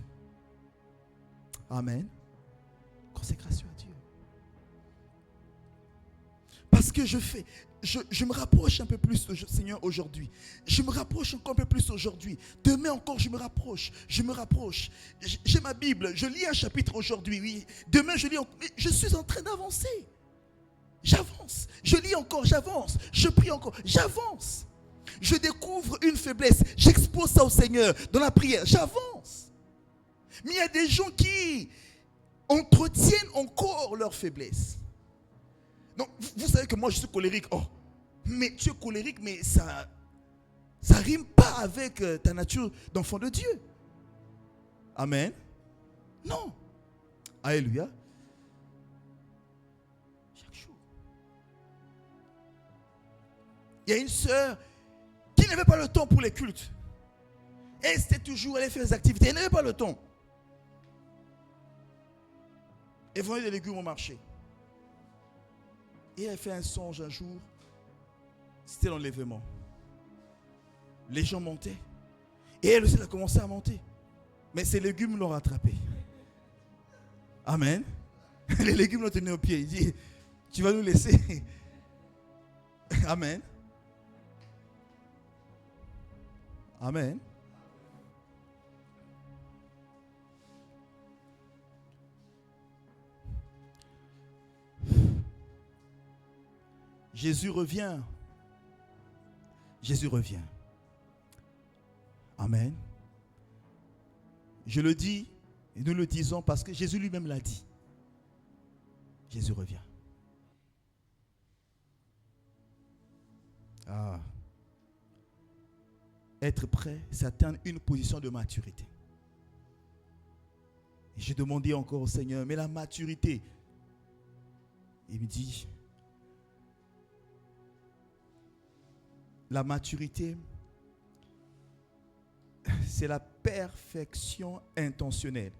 Amen. Consécration à Dieu. Parce que je me rapproche un peu plus du Seigneur aujourd'hui. Je me rapproche encore un peu plus aujourd'hui. Demain encore, je me rapproche. J'ai ma Bible, je lis un chapitre aujourd'hui. Oui. Demain, je lis encore. Je suis en train d'avancer. J'avance. Je lis encore, j'avance. Je prie encore, j'avance. Je découvre une faiblesse. J'expose ça au Seigneur dans la prière. J'avance. Mais il y a des gens qui entretiennent encore leur faiblesse. Donc, vous savez que moi, je suis colérique. Oh, mais tu es colérique, mais ça rime pas avec ta nature d'enfant de Dieu. Amen. Non. Alléluia. Chaque jour. Il y a une sœur qui n'avait pas le temps pour les cultes. Elle était toujours, elle fait des activités. Elle n'avait pas le temps. Elle vendait des légumes au marché. Et elle a fait un songe un jour. C'était l'enlèvement. Les gens montaient. Et elle aussi a commencé à monter. Mais ces légumes l'ont rattrapé. Amen. Les légumes l'ont tenu au pied. Il dit, tu vas nous laisser. Amen. Amen. Jésus revient. Jésus revient. Amen. Je le dis, et nous le disons parce que Jésus lui-même l'a dit. Jésus revient. Ah. Être prêt, c'est atteindre une position de maturité. Et j'ai demandé encore au Seigneur, mais la maturité, il me dit, la maturité, c'est la perfection intentionnelle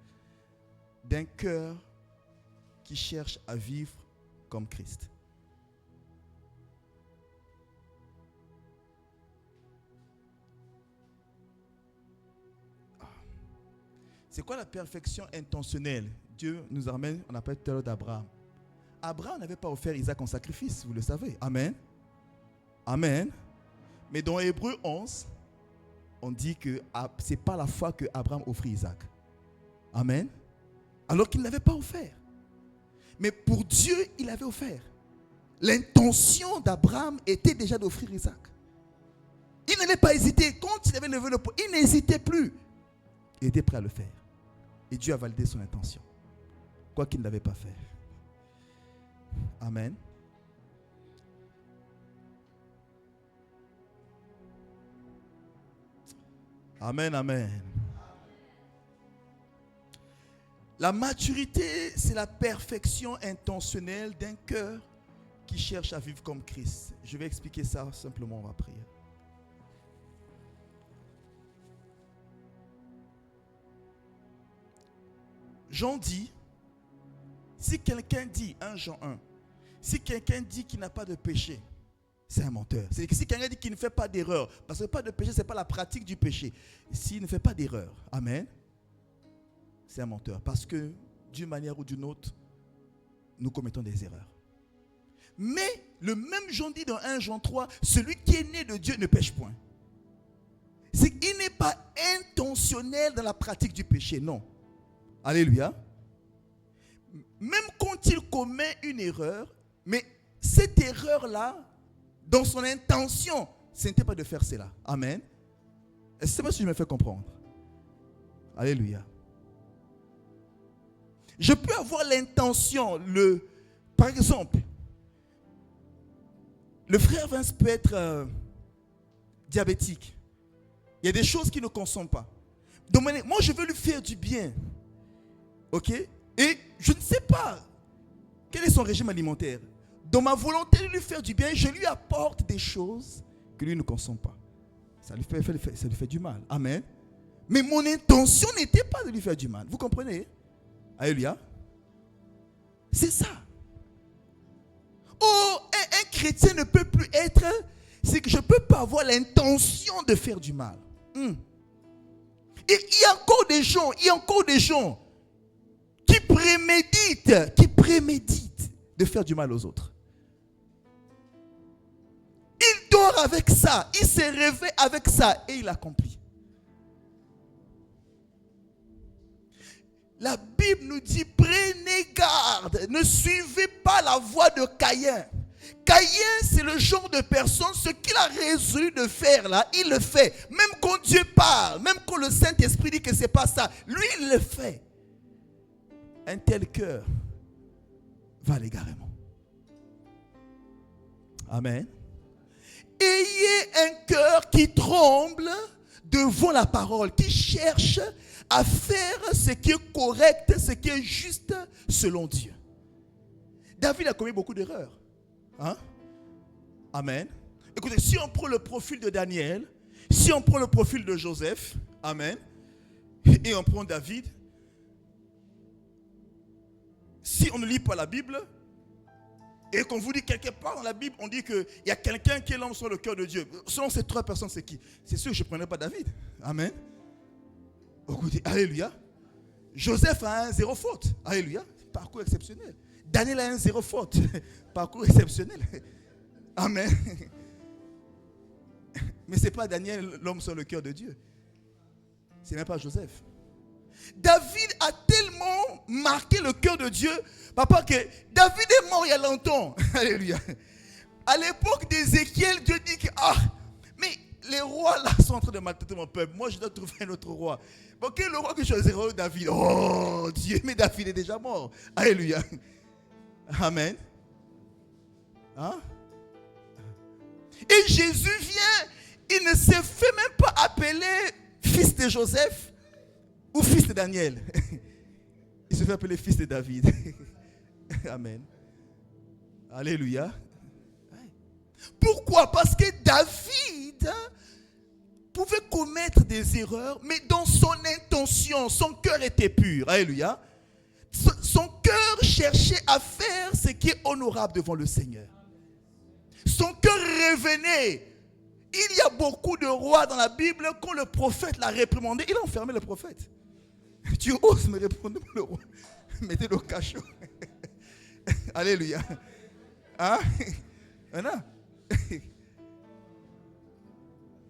d'un cœur qui cherche à vivre comme Christ. C'est quoi la perfection intentionnelle? Dieu nous amène, on appelle tout à l'heure d'Abraham. Abraham n'avait pas offert Isaac en sacrifice, vous le savez. Amen. Amen. Mais dans Hébreux 11, on dit que ce n'est pas la fois que Abraham offrit Isaac. Amen. Alors qu'il ne l'avait pas offert. Mais pour Dieu, il avait offert. L'intention d'Abraham était déjà d'offrir Isaac. Il n'allait pas hésiter. Quand il avait levé le poing, il n'hésitait plus. Il était prêt à le faire. Et Dieu a validé son intention. Quoi qu'il ne l'avait pas fait. Amen. Amen, amen. La maturité, c'est la perfection intentionnelle d'un cœur qui cherche à vivre comme Christ. Je vais expliquer ça simplement, on va prier. Jean dit, si quelqu'un dit, 1 Jean 1, si quelqu'un dit qu'il n'a pas de péché, c'est un menteur. C'est que si quelqu'un dit qu'il ne fait pas d'erreur, parce que pas de péché, ce n'est pas la pratique du péché. S'il ne fait pas d'erreur, amen, c'est un menteur. Parce que d'une manière ou d'une autre, nous commettons des erreurs. Mais le même Jean dit dans 1 Jean 3, celui qui est né de Dieu ne pêche point. C'est qu'il n'est pas intentionnel dans la pratique du péché, non. Alléluia. Même quand il commet une erreur, mais cette erreur-là, dans son intention, ce n'était pas de faire cela. Amen. Est-ce que je me fais comprendre? Alléluia. Je peux avoir l'intention, par exemple, le frère Vince peut être diabétique. Il y a des choses qu'il ne consomme pas. Donc, moi, je veux lui faire du bien. Ok? Et je ne sais pas quel est son régime alimentaire. Dans ma volonté de lui faire du bien, je lui apporte des choses que lui ne consomme pas. Ça lui fait du mal. Amen. Mais mon intention n'était pas de lui faire du mal. Vous comprenez? Alléluia. C'est ça. Oh, un chrétien ne peut plus être, c'est que je ne peux pas avoir l'intention de faire du mal. Et il y a encore des gens qui préméditent de faire du mal aux autres. Il dort avec ça, il se réveille avec ça et il accomplit. La Bible nous dit, prenez garde, ne suivez pas la voie de Caïn. Caïn, c'est le genre de personne, ce qu'il a résolu de faire là, il le fait. Même quand Dieu parle, même quand le Saint-Esprit dit que ce n'est pas ça, lui il le fait. Un tel cœur va à l'égarement. Amen. Ayez un cœur qui tremble devant la parole, qui cherche à faire ce qui est correct, ce qui est juste selon Dieu. David a commis beaucoup d'erreurs. Hein? Amen. Écoutez, si on prend le profil de Daniel, si on prend le profil de Joseph, amen, et on prend David, si on ne lit pas la Bible, et qu'on vous dit quelque part dans la Bible, on dit qu'il y a quelqu'un qui est l'homme sur le cœur de Dieu. Selon ces trois personnes, c'est qui? C'est sûr que je ne prenais pas David. Amen. Écoutez, alléluia. Joseph a un zéro faute. Alléluia. Parcours exceptionnel. Daniel a un zéro faute. Parcours exceptionnel. Amen. Mais ce n'est pas Daniel, l'homme sur le cœur de Dieu. Ce n'est même pas Joseph. David a tellement marqué le cœur de Dieu, papa, que David est mort il y a longtemps. Alléluia. À l'époque d'Ézéchiel, Dieu dit que, mais les rois là sont en train de maltraiter mon peuple. Moi, je dois trouver un autre roi. Bon, quel est le roi que je choisirai? David. Oh Dieu, mais David est déjà mort. Alléluia. Amen. Hein? Et Jésus vient, il ne s'est fait même pas appeler fils de Joseph ou fils de Daniel. Il se fait appeler fils de David. Amen. Alléluia. Pourquoi? Parce que David pouvait commettre des erreurs, mais dans son intention, son cœur était pur. Alléluia. Son cœur cherchait à faire ce qui est honorable devant le Seigneur. Son cœur revenait. Il y a beaucoup de rois dans la Bible, quand le prophète l'a réprimandé, il a enfermé le prophète. Tu oses me répondre, le roi. Mettez-le au cachot. Alléluia. Hein?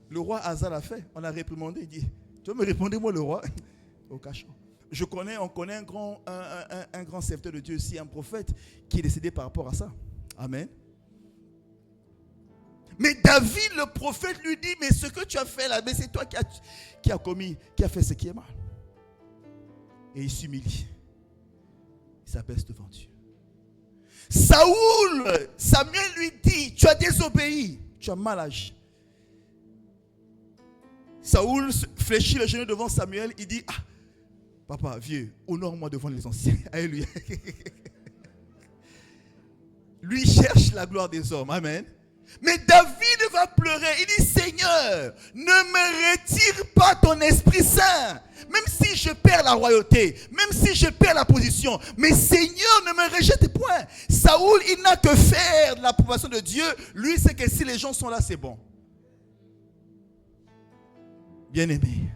Le roi Asa l'a fait. On l'a réprimandé. Il dit, tu veux me répondre, moi le roi? Au cachot. On connaît un grand serviteur de Dieu aussi, un prophète, qui est décédé par rapport à ça. Amen. Mais David, le prophète, lui dit, mais ce que tu as fait là, mais c'est toi qui a fait ce qui est mal. Et il s'humilie. Il s'abaisse devant Dieu. Samuel lui dit, tu as désobéi, tu as mal agi. Saoul fléchit le genou devant Samuel, il dit, papa, vieux, honore-moi devant les anciens. Alléluia. Lui cherche la gloire des hommes. Amen. Mais David va pleurer. Il dit, Seigneur, ne me retire pas ton Esprit Saint. Même si je perds la royauté, même si je perds la position, mais Seigneur, ne me rejette point. Saoul, il n'a que faire de l'approbation de Dieu. Lui, c'est que si les gens sont là, c'est bon. Bien-aimés,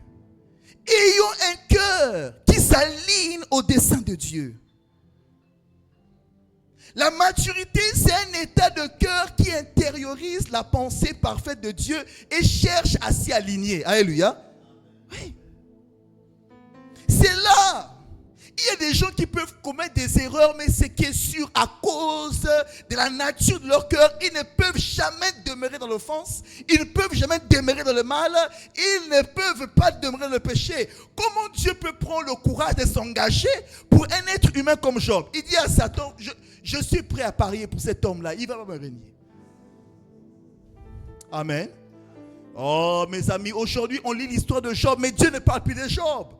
ayons un cœur qui s'aligne au dessein de Dieu. La maturité, c'est un état de cœur qui intériorise la pensée parfaite de Dieu et cherche à s'y aligner. Alléluia. Oui. C'est là. Il y a des gens qui peuvent commettre des erreurs, mais ce qui est sûr, à cause de la nature de leur cœur, ils ne peuvent jamais demeurer dans l'offense, ils ne peuvent jamais demeurer dans le mal, ils ne peuvent pas demeurer dans le péché. Comment Dieu peut prendre le courage de s'engager pour un être humain comme Job? Il dit à Satan, je suis prêt à parier pour cet homme-là, il va pas me régner. Amen. Oh mes amis, aujourd'hui on lit l'histoire de Job, mais Dieu ne parle plus de Job.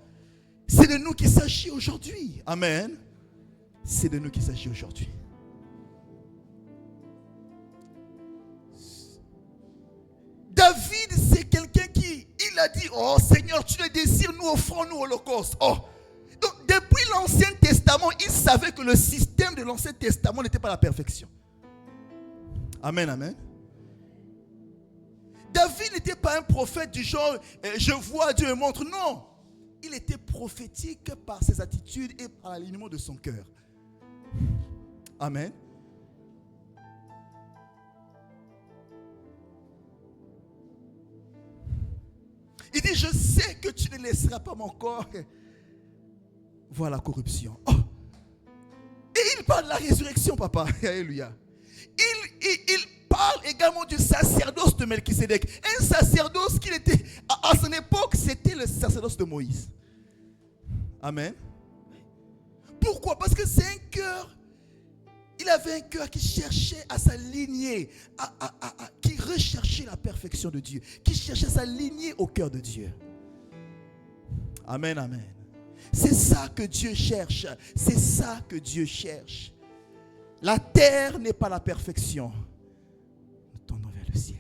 C'est de nous qu'il s'agit aujourd'hui. Amen. C'est de nous qu'il s'agit aujourd'hui. David, c'est quelqu'un qui, il il a dit, oh Seigneur, tu le désires, nous offrons nous holocauste. Oh. Donc depuis l'Ancien Testament, il savait que le système de l'Ancien Testament n'était pas la perfection. Amen, amen. David n'était pas un prophète du genre, je vois, Dieu me montre. Non. Il était prophétique par ses attitudes et par l'alignement de son cœur. Amen. Il dit, je sais que tu ne laisseras pas mon corps voir la corruption. Oh. Et il parle de la résurrection, papa. Alléluia. Il parle également du sacerdoce de Melchisédek. Un sacerdoce qui était, à son époque, c'était le sacerdoce de Moïse. Amen. Pourquoi? Parce que c'est un cœur, il avait un cœur qui cherchait à s'aligner, qui recherchait la perfection de Dieu, qui cherchait à s'aligner au cœur de Dieu. Amen, amen. C'est ça que Dieu cherche. C'est ça que Dieu cherche. La terre n'est pas la perfection. Nous tendons vers le ciel.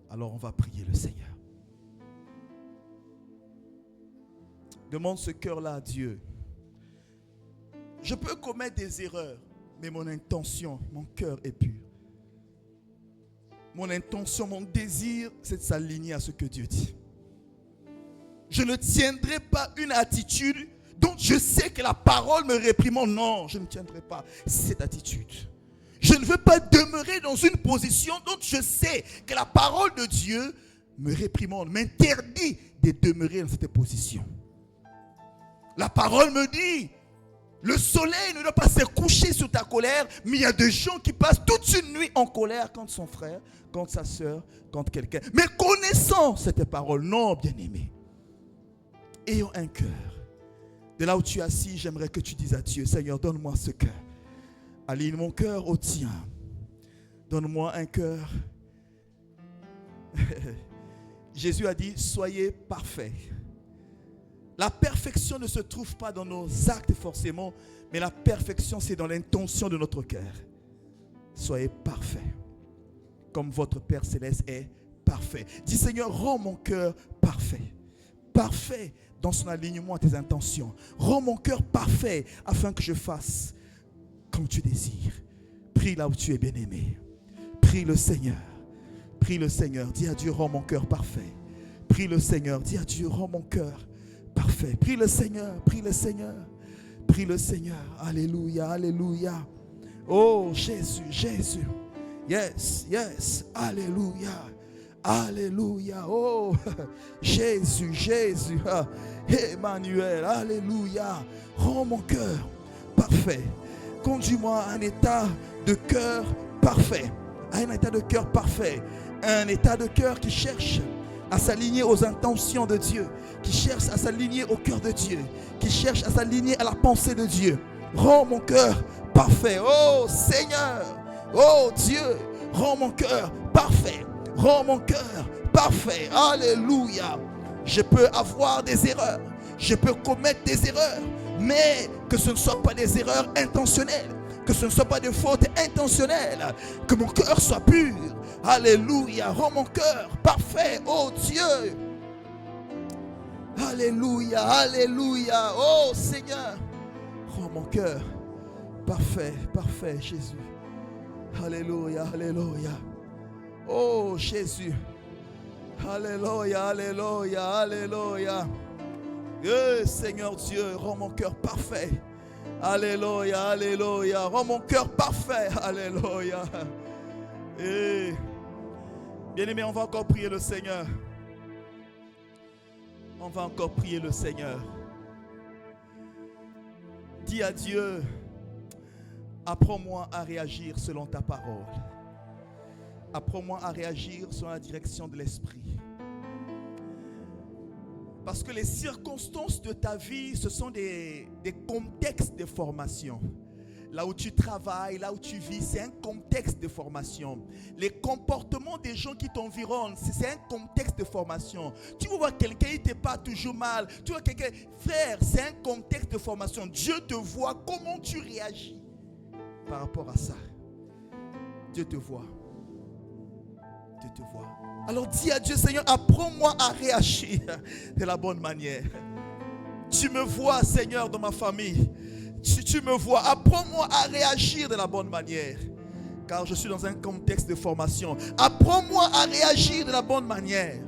Alors on va prier le Seigneur. Demande ce cœur-là à Dieu. Je peux commettre des erreurs, mais mon intention, mon cœur est pur. Mon intention, mon désir, c'est de s'aligner à ce que Dieu dit. Je ne tiendrai pas une attitude dont je sais que la parole me réprimande. Non, je ne tiendrai pas cette attitude. Je ne veux pas demeurer dans une position dont je sais que la parole de Dieu me réprimande, m'interdit de demeurer dans cette position. La parole me dit, le soleil ne doit pas se coucher sur ta colère, mais il y a des gens qui passent toute une nuit en colère contre son frère, contre sa soeur, contre quelqu'un. Mais connaissant cette parole, non, bien-aimé, ayons un cœur. De là où tu es assis, j'aimerais que tu dises à Dieu, Seigneur, donne-moi ce cœur. Aligne mon cœur au tien. Donne-moi un cœur. Jésus a dit, soyez parfaits. La perfection ne se trouve pas dans nos actes forcément, mais la perfection, c'est dans l'intention de notre cœur. Soyez parfaits, comme votre Père Céleste est parfait. Dis, Seigneur, rends mon cœur parfait. Parfait dans son alignement à tes intentions. Rends mon cœur parfait afin que je fasse comme tu désires. Prie là où tu es bien-aimé. Prie le Seigneur. Prie le Seigneur. Dis à Dieu, rends mon cœur parfait. Prie le Seigneur. Dis à Dieu, rends mon cœur parfait. Prie le Seigneur. Prie le Seigneur. Prie le Seigneur. Alléluia. Alléluia. Oh Jésus. Jésus. Yes. Yes. Alléluia. Alléluia. Oh Jésus. Jésus. Emmanuel. Alléluia. Rends mon cœur parfait. Conduis-moi à un état de cœur parfait. À un état de cœur parfait. Un état de cœur qui cherche à s'aligner aux intentions de Dieu, qui cherche à s'aligner au cœur de Dieu, qui cherche à s'aligner à la pensée de Dieu. Rends mon cœur parfait. Oh Seigneur, oh Dieu, rends mon cœur parfait. Rends mon cœur parfait. Alléluia. Je peux avoir des erreurs, je peux commettre des erreurs, mais que ce ne soit pas des erreurs intentionnelles, que ce ne soit pas des fautes intentionnelles, que mon cœur soit pur. Alléluia, rends mon cœur parfait, oh Dieu. Alléluia, alléluia, oh Seigneur, rends mon cœur parfait, parfait, Jésus. Alléluia, alléluia, oh Jésus. Alléluia, alléluia, alléluia. Seigneur Dieu, rends mon cœur parfait. Alléluia, alléluia, rends mon cœur parfait. Alléluia. Bien-aimé, on va encore prier le Seigneur. On va encore prier le Seigneur. Dis à Dieu, apprends-moi à réagir selon ta parole. Apprends-moi à réagir selon la direction de l'Esprit. Parce que les circonstances de ta vie, ce sont des contextes de formation. Là où tu travailles, là où tu vis, c'est un contexte de formation. Les comportements des gens qui t'environnent, c'est un contexte de formation. Tu vois quelqu'un, il ne te parle toujours mal. Tu vois quelqu'un, frère, c'est un contexte de formation. Dieu te voit, comment tu réagis par rapport à ça. Dieu te voit. de te voir. Alors dis à Dieu, Seigneur, apprends-moi à réagir de la bonne manière. Tu me vois, Seigneur, dans ma famille. Tu me vois. Apprends-moi à réagir de la bonne manière. Car je suis dans un contexte de formation. Apprends-moi à réagir de la bonne manière.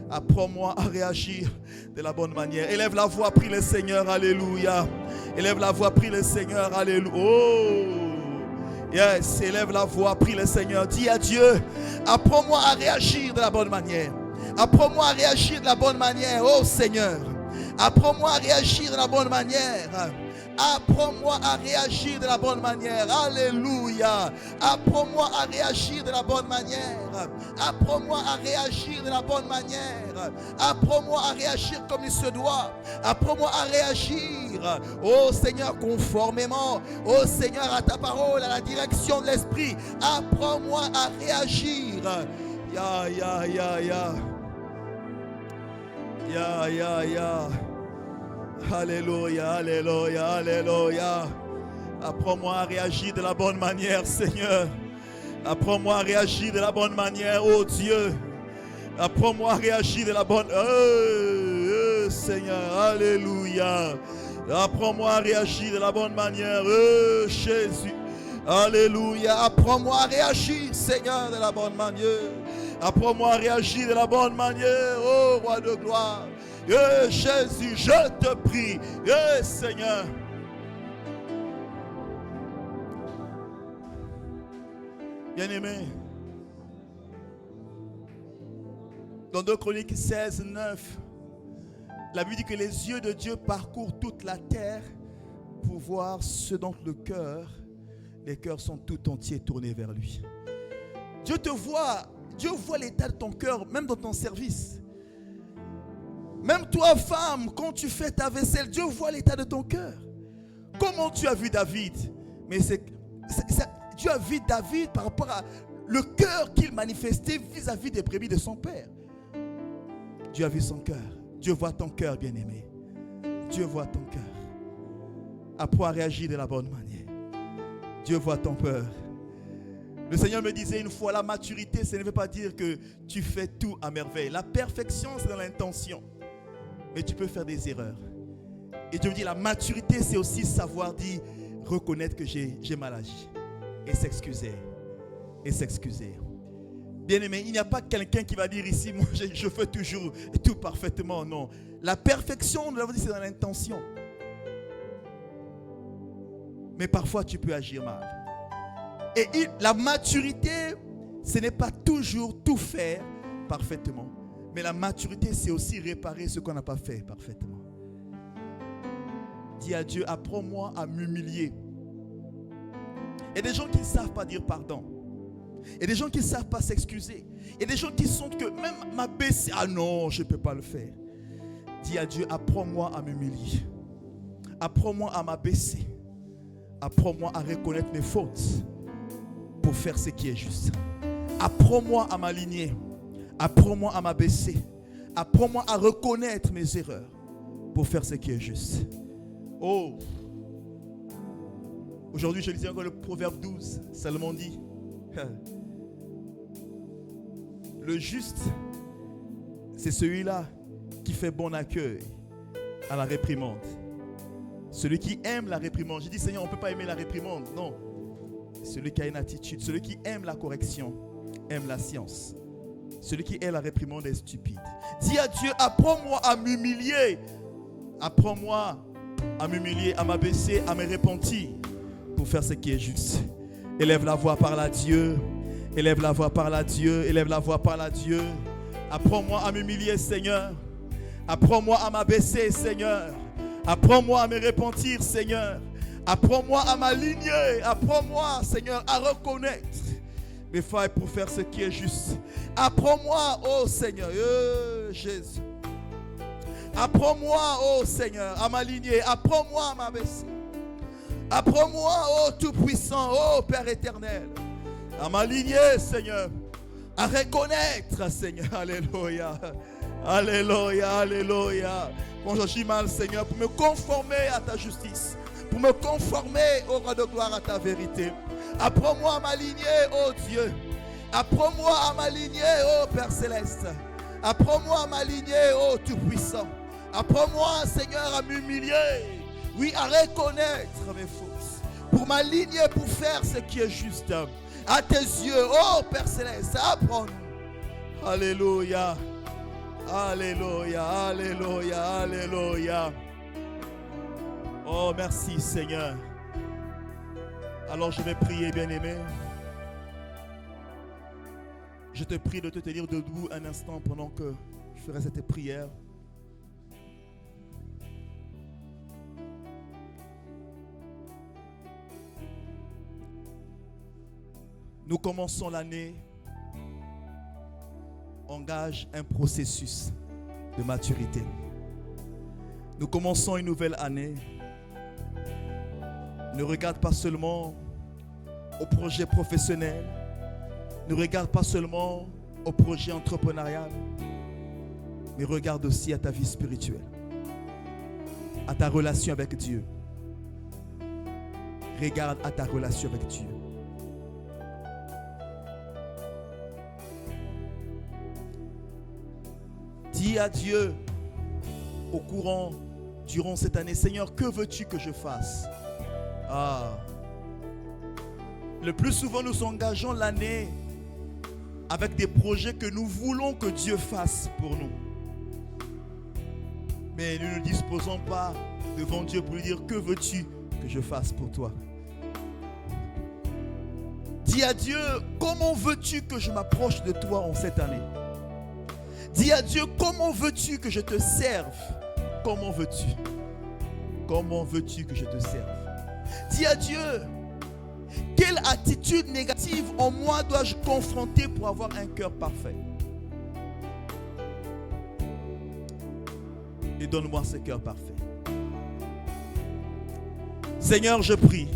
Apprends-moi à réagir de la bonne manière. Élève la voix, prie le Seigneur, alléluia. Élève la voix, prie le Seigneur, alléluia. Oh, yes, élève la voix, prie le Seigneur. Dis à Dieu, apprends-moi à réagir de la bonne manière. Apprends-moi à réagir de la bonne manière, oh Seigneur. Apprends-moi à réagir de la bonne manière. Apprends-moi à réagir de la bonne manière. Alléluia. Apprends-moi à réagir de la bonne manière. Apprends-moi à réagir de la bonne manière. Apprends-moi à réagir comme il se doit. Apprends-moi à réagir, oh Seigneur, conformément, oh Seigneur, à ta parole, à la direction de l'Esprit. Apprends-moi à réagir. Ya, ya, ya, ya. Ya, ya, ya. Alléluia, alléluia, alléluia. Apprends-moi à réagir de la bonne manière, Seigneur. Apprends-moi à réagir de la bonne manière, oh Dieu. Apprends-moi à réagir de la bonne... Seigneur, alléluia. Apprends-moi à réagir de la bonne manière, Jésus. Alléluia. Apprends-moi à réagir, Seigneur, de la bonne manière. Apprends-moi à réagir de la bonne manière, oh Roi de gloire. Jésus, je te prie, Seigneur. Bien-aimé, dans 2 Chroniques 16, 9, la Bible dit que les yeux de Dieu parcourent toute la terre pour voir ce dont les cœurs sont tout entiers tournés vers lui. Dieu te voit, Dieu voit l'état de ton cœur, même dans ton service. Même toi, femme, quand tu fais ta vaisselle, Dieu voit l'état de ton cœur. Comment tu as vu David? Mais Dieu a vu David par rapport à le cœur qu'il manifestait vis-à-vis des brebis de son père. Dieu a vu son cœur. Dieu voit ton cœur, bien-aimé. Dieu voit ton cœur. Apprends à réagir de la bonne manière. Dieu voit ton cœur. Le Seigneur me disait une fois, la maturité, ça ne veut pas dire que tu fais tout à merveille. La perfection, c'est dans l'intention. Mais tu peux faire des erreurs. Et Dieu me dit, la maturité, c'est aussi savoir dire, reconnaître que j'ai mal agi. Et s'excuser. Et s'excuser. Bien-aimé, il n'y a pas quelqu'un qui va dire ici, moi je fais toujours tout parfaitement. Non. La perfection, nous l'avons dit, c'est dans l'intention. Mais parfois, tu peux agir mal. Et la maturité, ce n'est pas toujours tout faire parfaitement. Mais la maturité, c'est aussi réparer ce qu'on n'a pas fait parfaitement. Dis à Dieu, apprends-moi à m'humilier. Il y a des gens qui ne savent pas dire pardon. Il y a des gens qui ne savent pas s'excuser. Il y a des gens qui sentent que même m'abaisser, ah non, je ne peux pas le faire. Dis à Dieu, apprends-moi à m'humilier. Apprends-moi à m'abaisser. Apprends-moi à reconnaître mes fautes pour faire ce qui est juste. Apprends-moi à m'aligner. Apprends-moi à m'abaisser. Apprends-moi à reconnaître mes erreurs pour faire ce qui est juste. Oh! Aujourd'hui, je lisais encore le Proverbe 12. Salomon dit, le juste, c'est celui-là qui fait bon accueil à la réprimande. Celui qui aime la réprimande. J'ai dit, Seigneur, on ne peut pas aimer la réprimande. Non. Celui qui a une attitude, celui qui aime la correction, aime la science. Celui qui aime la réprimande est stupide. Dis à Dieu, apprends-moi à m'humilier. Apprends-moi à m'humilier, à m'abaisser, à me repentir pour faire ce qui est juste. Élève la voix, parle à Dieu. Élève la voix, parle à Dieu. Élève la voix, parle à Dieu. Apprends-moi à m'humilier, Seigneur. Apprends-moi à m'abaisser, Seigneur. Apprends-moi à me repentir, Seigneur. Apprends-moi à m'aligner. Apprends-moi, Seigneur, à reconnaître mes failles pour faire ce qui est juste. Apprends-moi, oh Seigneur, Jésus. Apprends-moi, oh Seigneur, à m'aligner. Apprends-moi à m'abaisser. Apprends-moi, oh Tout-Puissant, oh Père éternel, à m'aligner, Seigneur. À reconnaître, Seigneur. Alléluia. Alléluia, alléluia. Quand j'agis mal, Seigneur, pour me conformer à ta justice, pour me conformer au roi de gloire, à ta vérité. Apprends-moi à m'aligner, oh Dieu. Apprends-moi à m'aligner, ô Père Céleste. Apprends-moi à m'aligner, ô Tout-Puissant. Apprends-moi, Seigneur, à m'humilier. Oui, à reconnaître mes fautes. Pour m'aligner, pour faire ce qui est juste. À tes yeux, ô Père Céleste, apprends-nous. Alléluia. Alléluia, alléluia, alléluia. Oh, merci Seigneur. Alors je vais prier, bien-aimé. Je te prie de te tenir debout un instant pendant que je ferai cette prière. Nous commençons l'année. Engage un processus de maturité. Nous commençons une nouvelle année. Ne regarde pas seulement au projet professionnel. Ne regarde pas seulement au projet entrepreneurial. Mais regarde aussi à ta vie spirituelle. À ta relation avec Dieu. Regarde à ta relation avec Dieu. Dis à Dieu durant cette année, Seigneur, que veux-tu que je fasse? Le plus souvent, nous engageons l'année avec des projets que nous voulons que Dieu fasse pour nous. Mais nous ne disposons pas devant Dieu pour lui dire, que veux-tu que je fasse pour toi? Dis à Dieu, comment veux-tu que je m'approche de toi en cette année? Dis à Dieu, comment veux-tu que je te serve? Comment veux-tu? Comment veux-tu que je te serve? Dis à Dieu, quelle attitude négative en moi dois-je confronter pour avoir un cœur parfait? Et donne-moi ce cœur parfait. Seigneur, je prie,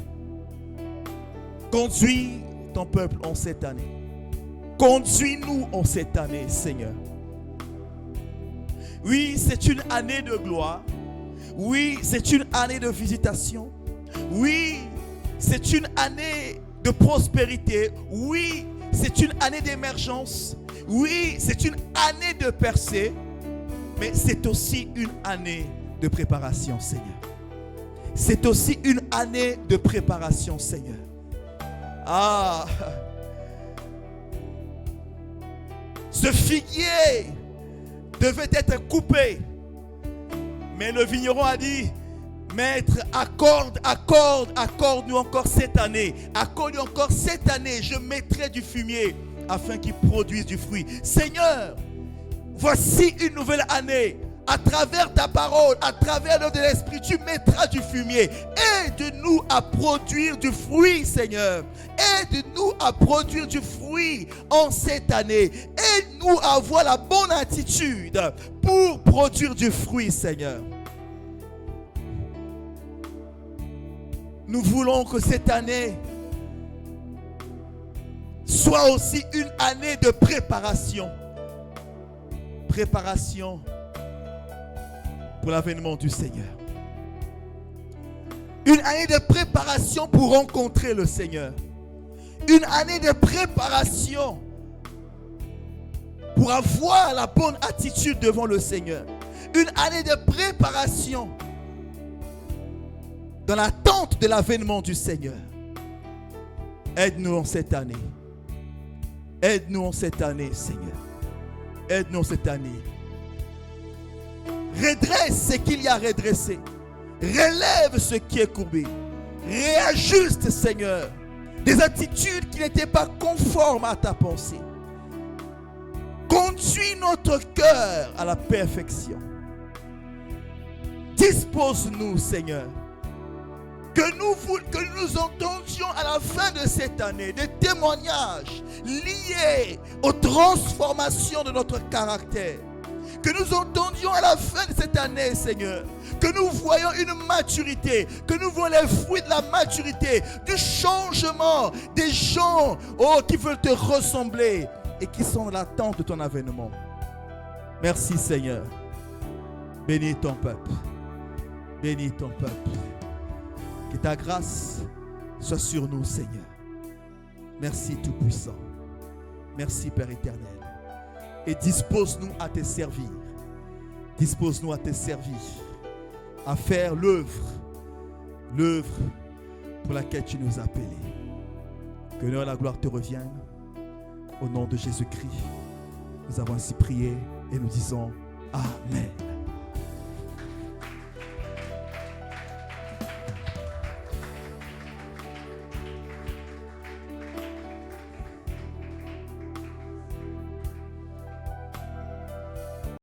conduis ton peuple en cette année. Conduis-nous en cette année, Seigneur. Oui, c'est une année de gloire. Oui, c'est une année de visitation. Oui, c'est une année de prospérité. Oui, c'est une année d'émergence. Oui, c'est une année de percée. Mais c'est aussi une année de préparation, Seigneur. C'est aussi une année de préparation, Seigneur. Ce figuier devait être coupé. Mais le vigneron a dit, Maître, accorde-nous encore cette année. Accorde-nous encore cette année. Je mettrai du fumier afin qu'il produise du fruit. Seigneur, voici une nouvelle année. À travers ta parole, à travers l'œuvre de l'Esprit, tu mettras du fumier. Aide-nous à produire du fruit, Seigneur. Aide-nous à produire du fruit en cette année. Aide-nous à avoir la bonne attitude pour produire du fruit, Seigneur. Nous voulons que cette année soit aussi une année de préparation. Préparation pour l'avènement du Seigneur. Une année de préparation pour rencontrer le Seigneur. Une année de préparation pour avoir la bonne attitude devant le Seigneur. Une année de préparation dans l'attente de l'avènement du Seigneur. Aide-nous en cette année. Aide-nous en cette année, Seigneur. Aide-nous en cette année. Redresse ce qu'il y a redressé. Relève ce qui est courbé. Réajuste, Seigneur, des attitudes qui n'étaient pas conformes à ta pensée. Conduis notre cœur à la perfection. Dispose-nous, Seigneur, que nous entendions à la fin de cette année des témoignages liés aux transformations de notre caractère. Que nous entendions à la fin de cette année, Seigneur, que nous voyons une maturité, que nous voyons les fruits de la maturité, du changement, des gens qui veulent te ressembler et qui sont dans l'attente de ton avènement. Merci, Seigneur. Bénis ton peuple. Bénis ton peuple. Que ta grâce soit sur nous, Seigneur. Merci Tout-Puissant. Merci Père éternel. Et dispose-nous à te servir. Dispose-nous à te servir, à faire l'œuvre pour laquelle tu nous as appelés. Que l'honneur et la gloire te reviennent. Au nom de Jésus-Christ, nous avons ainsi prié et nous disons Amen.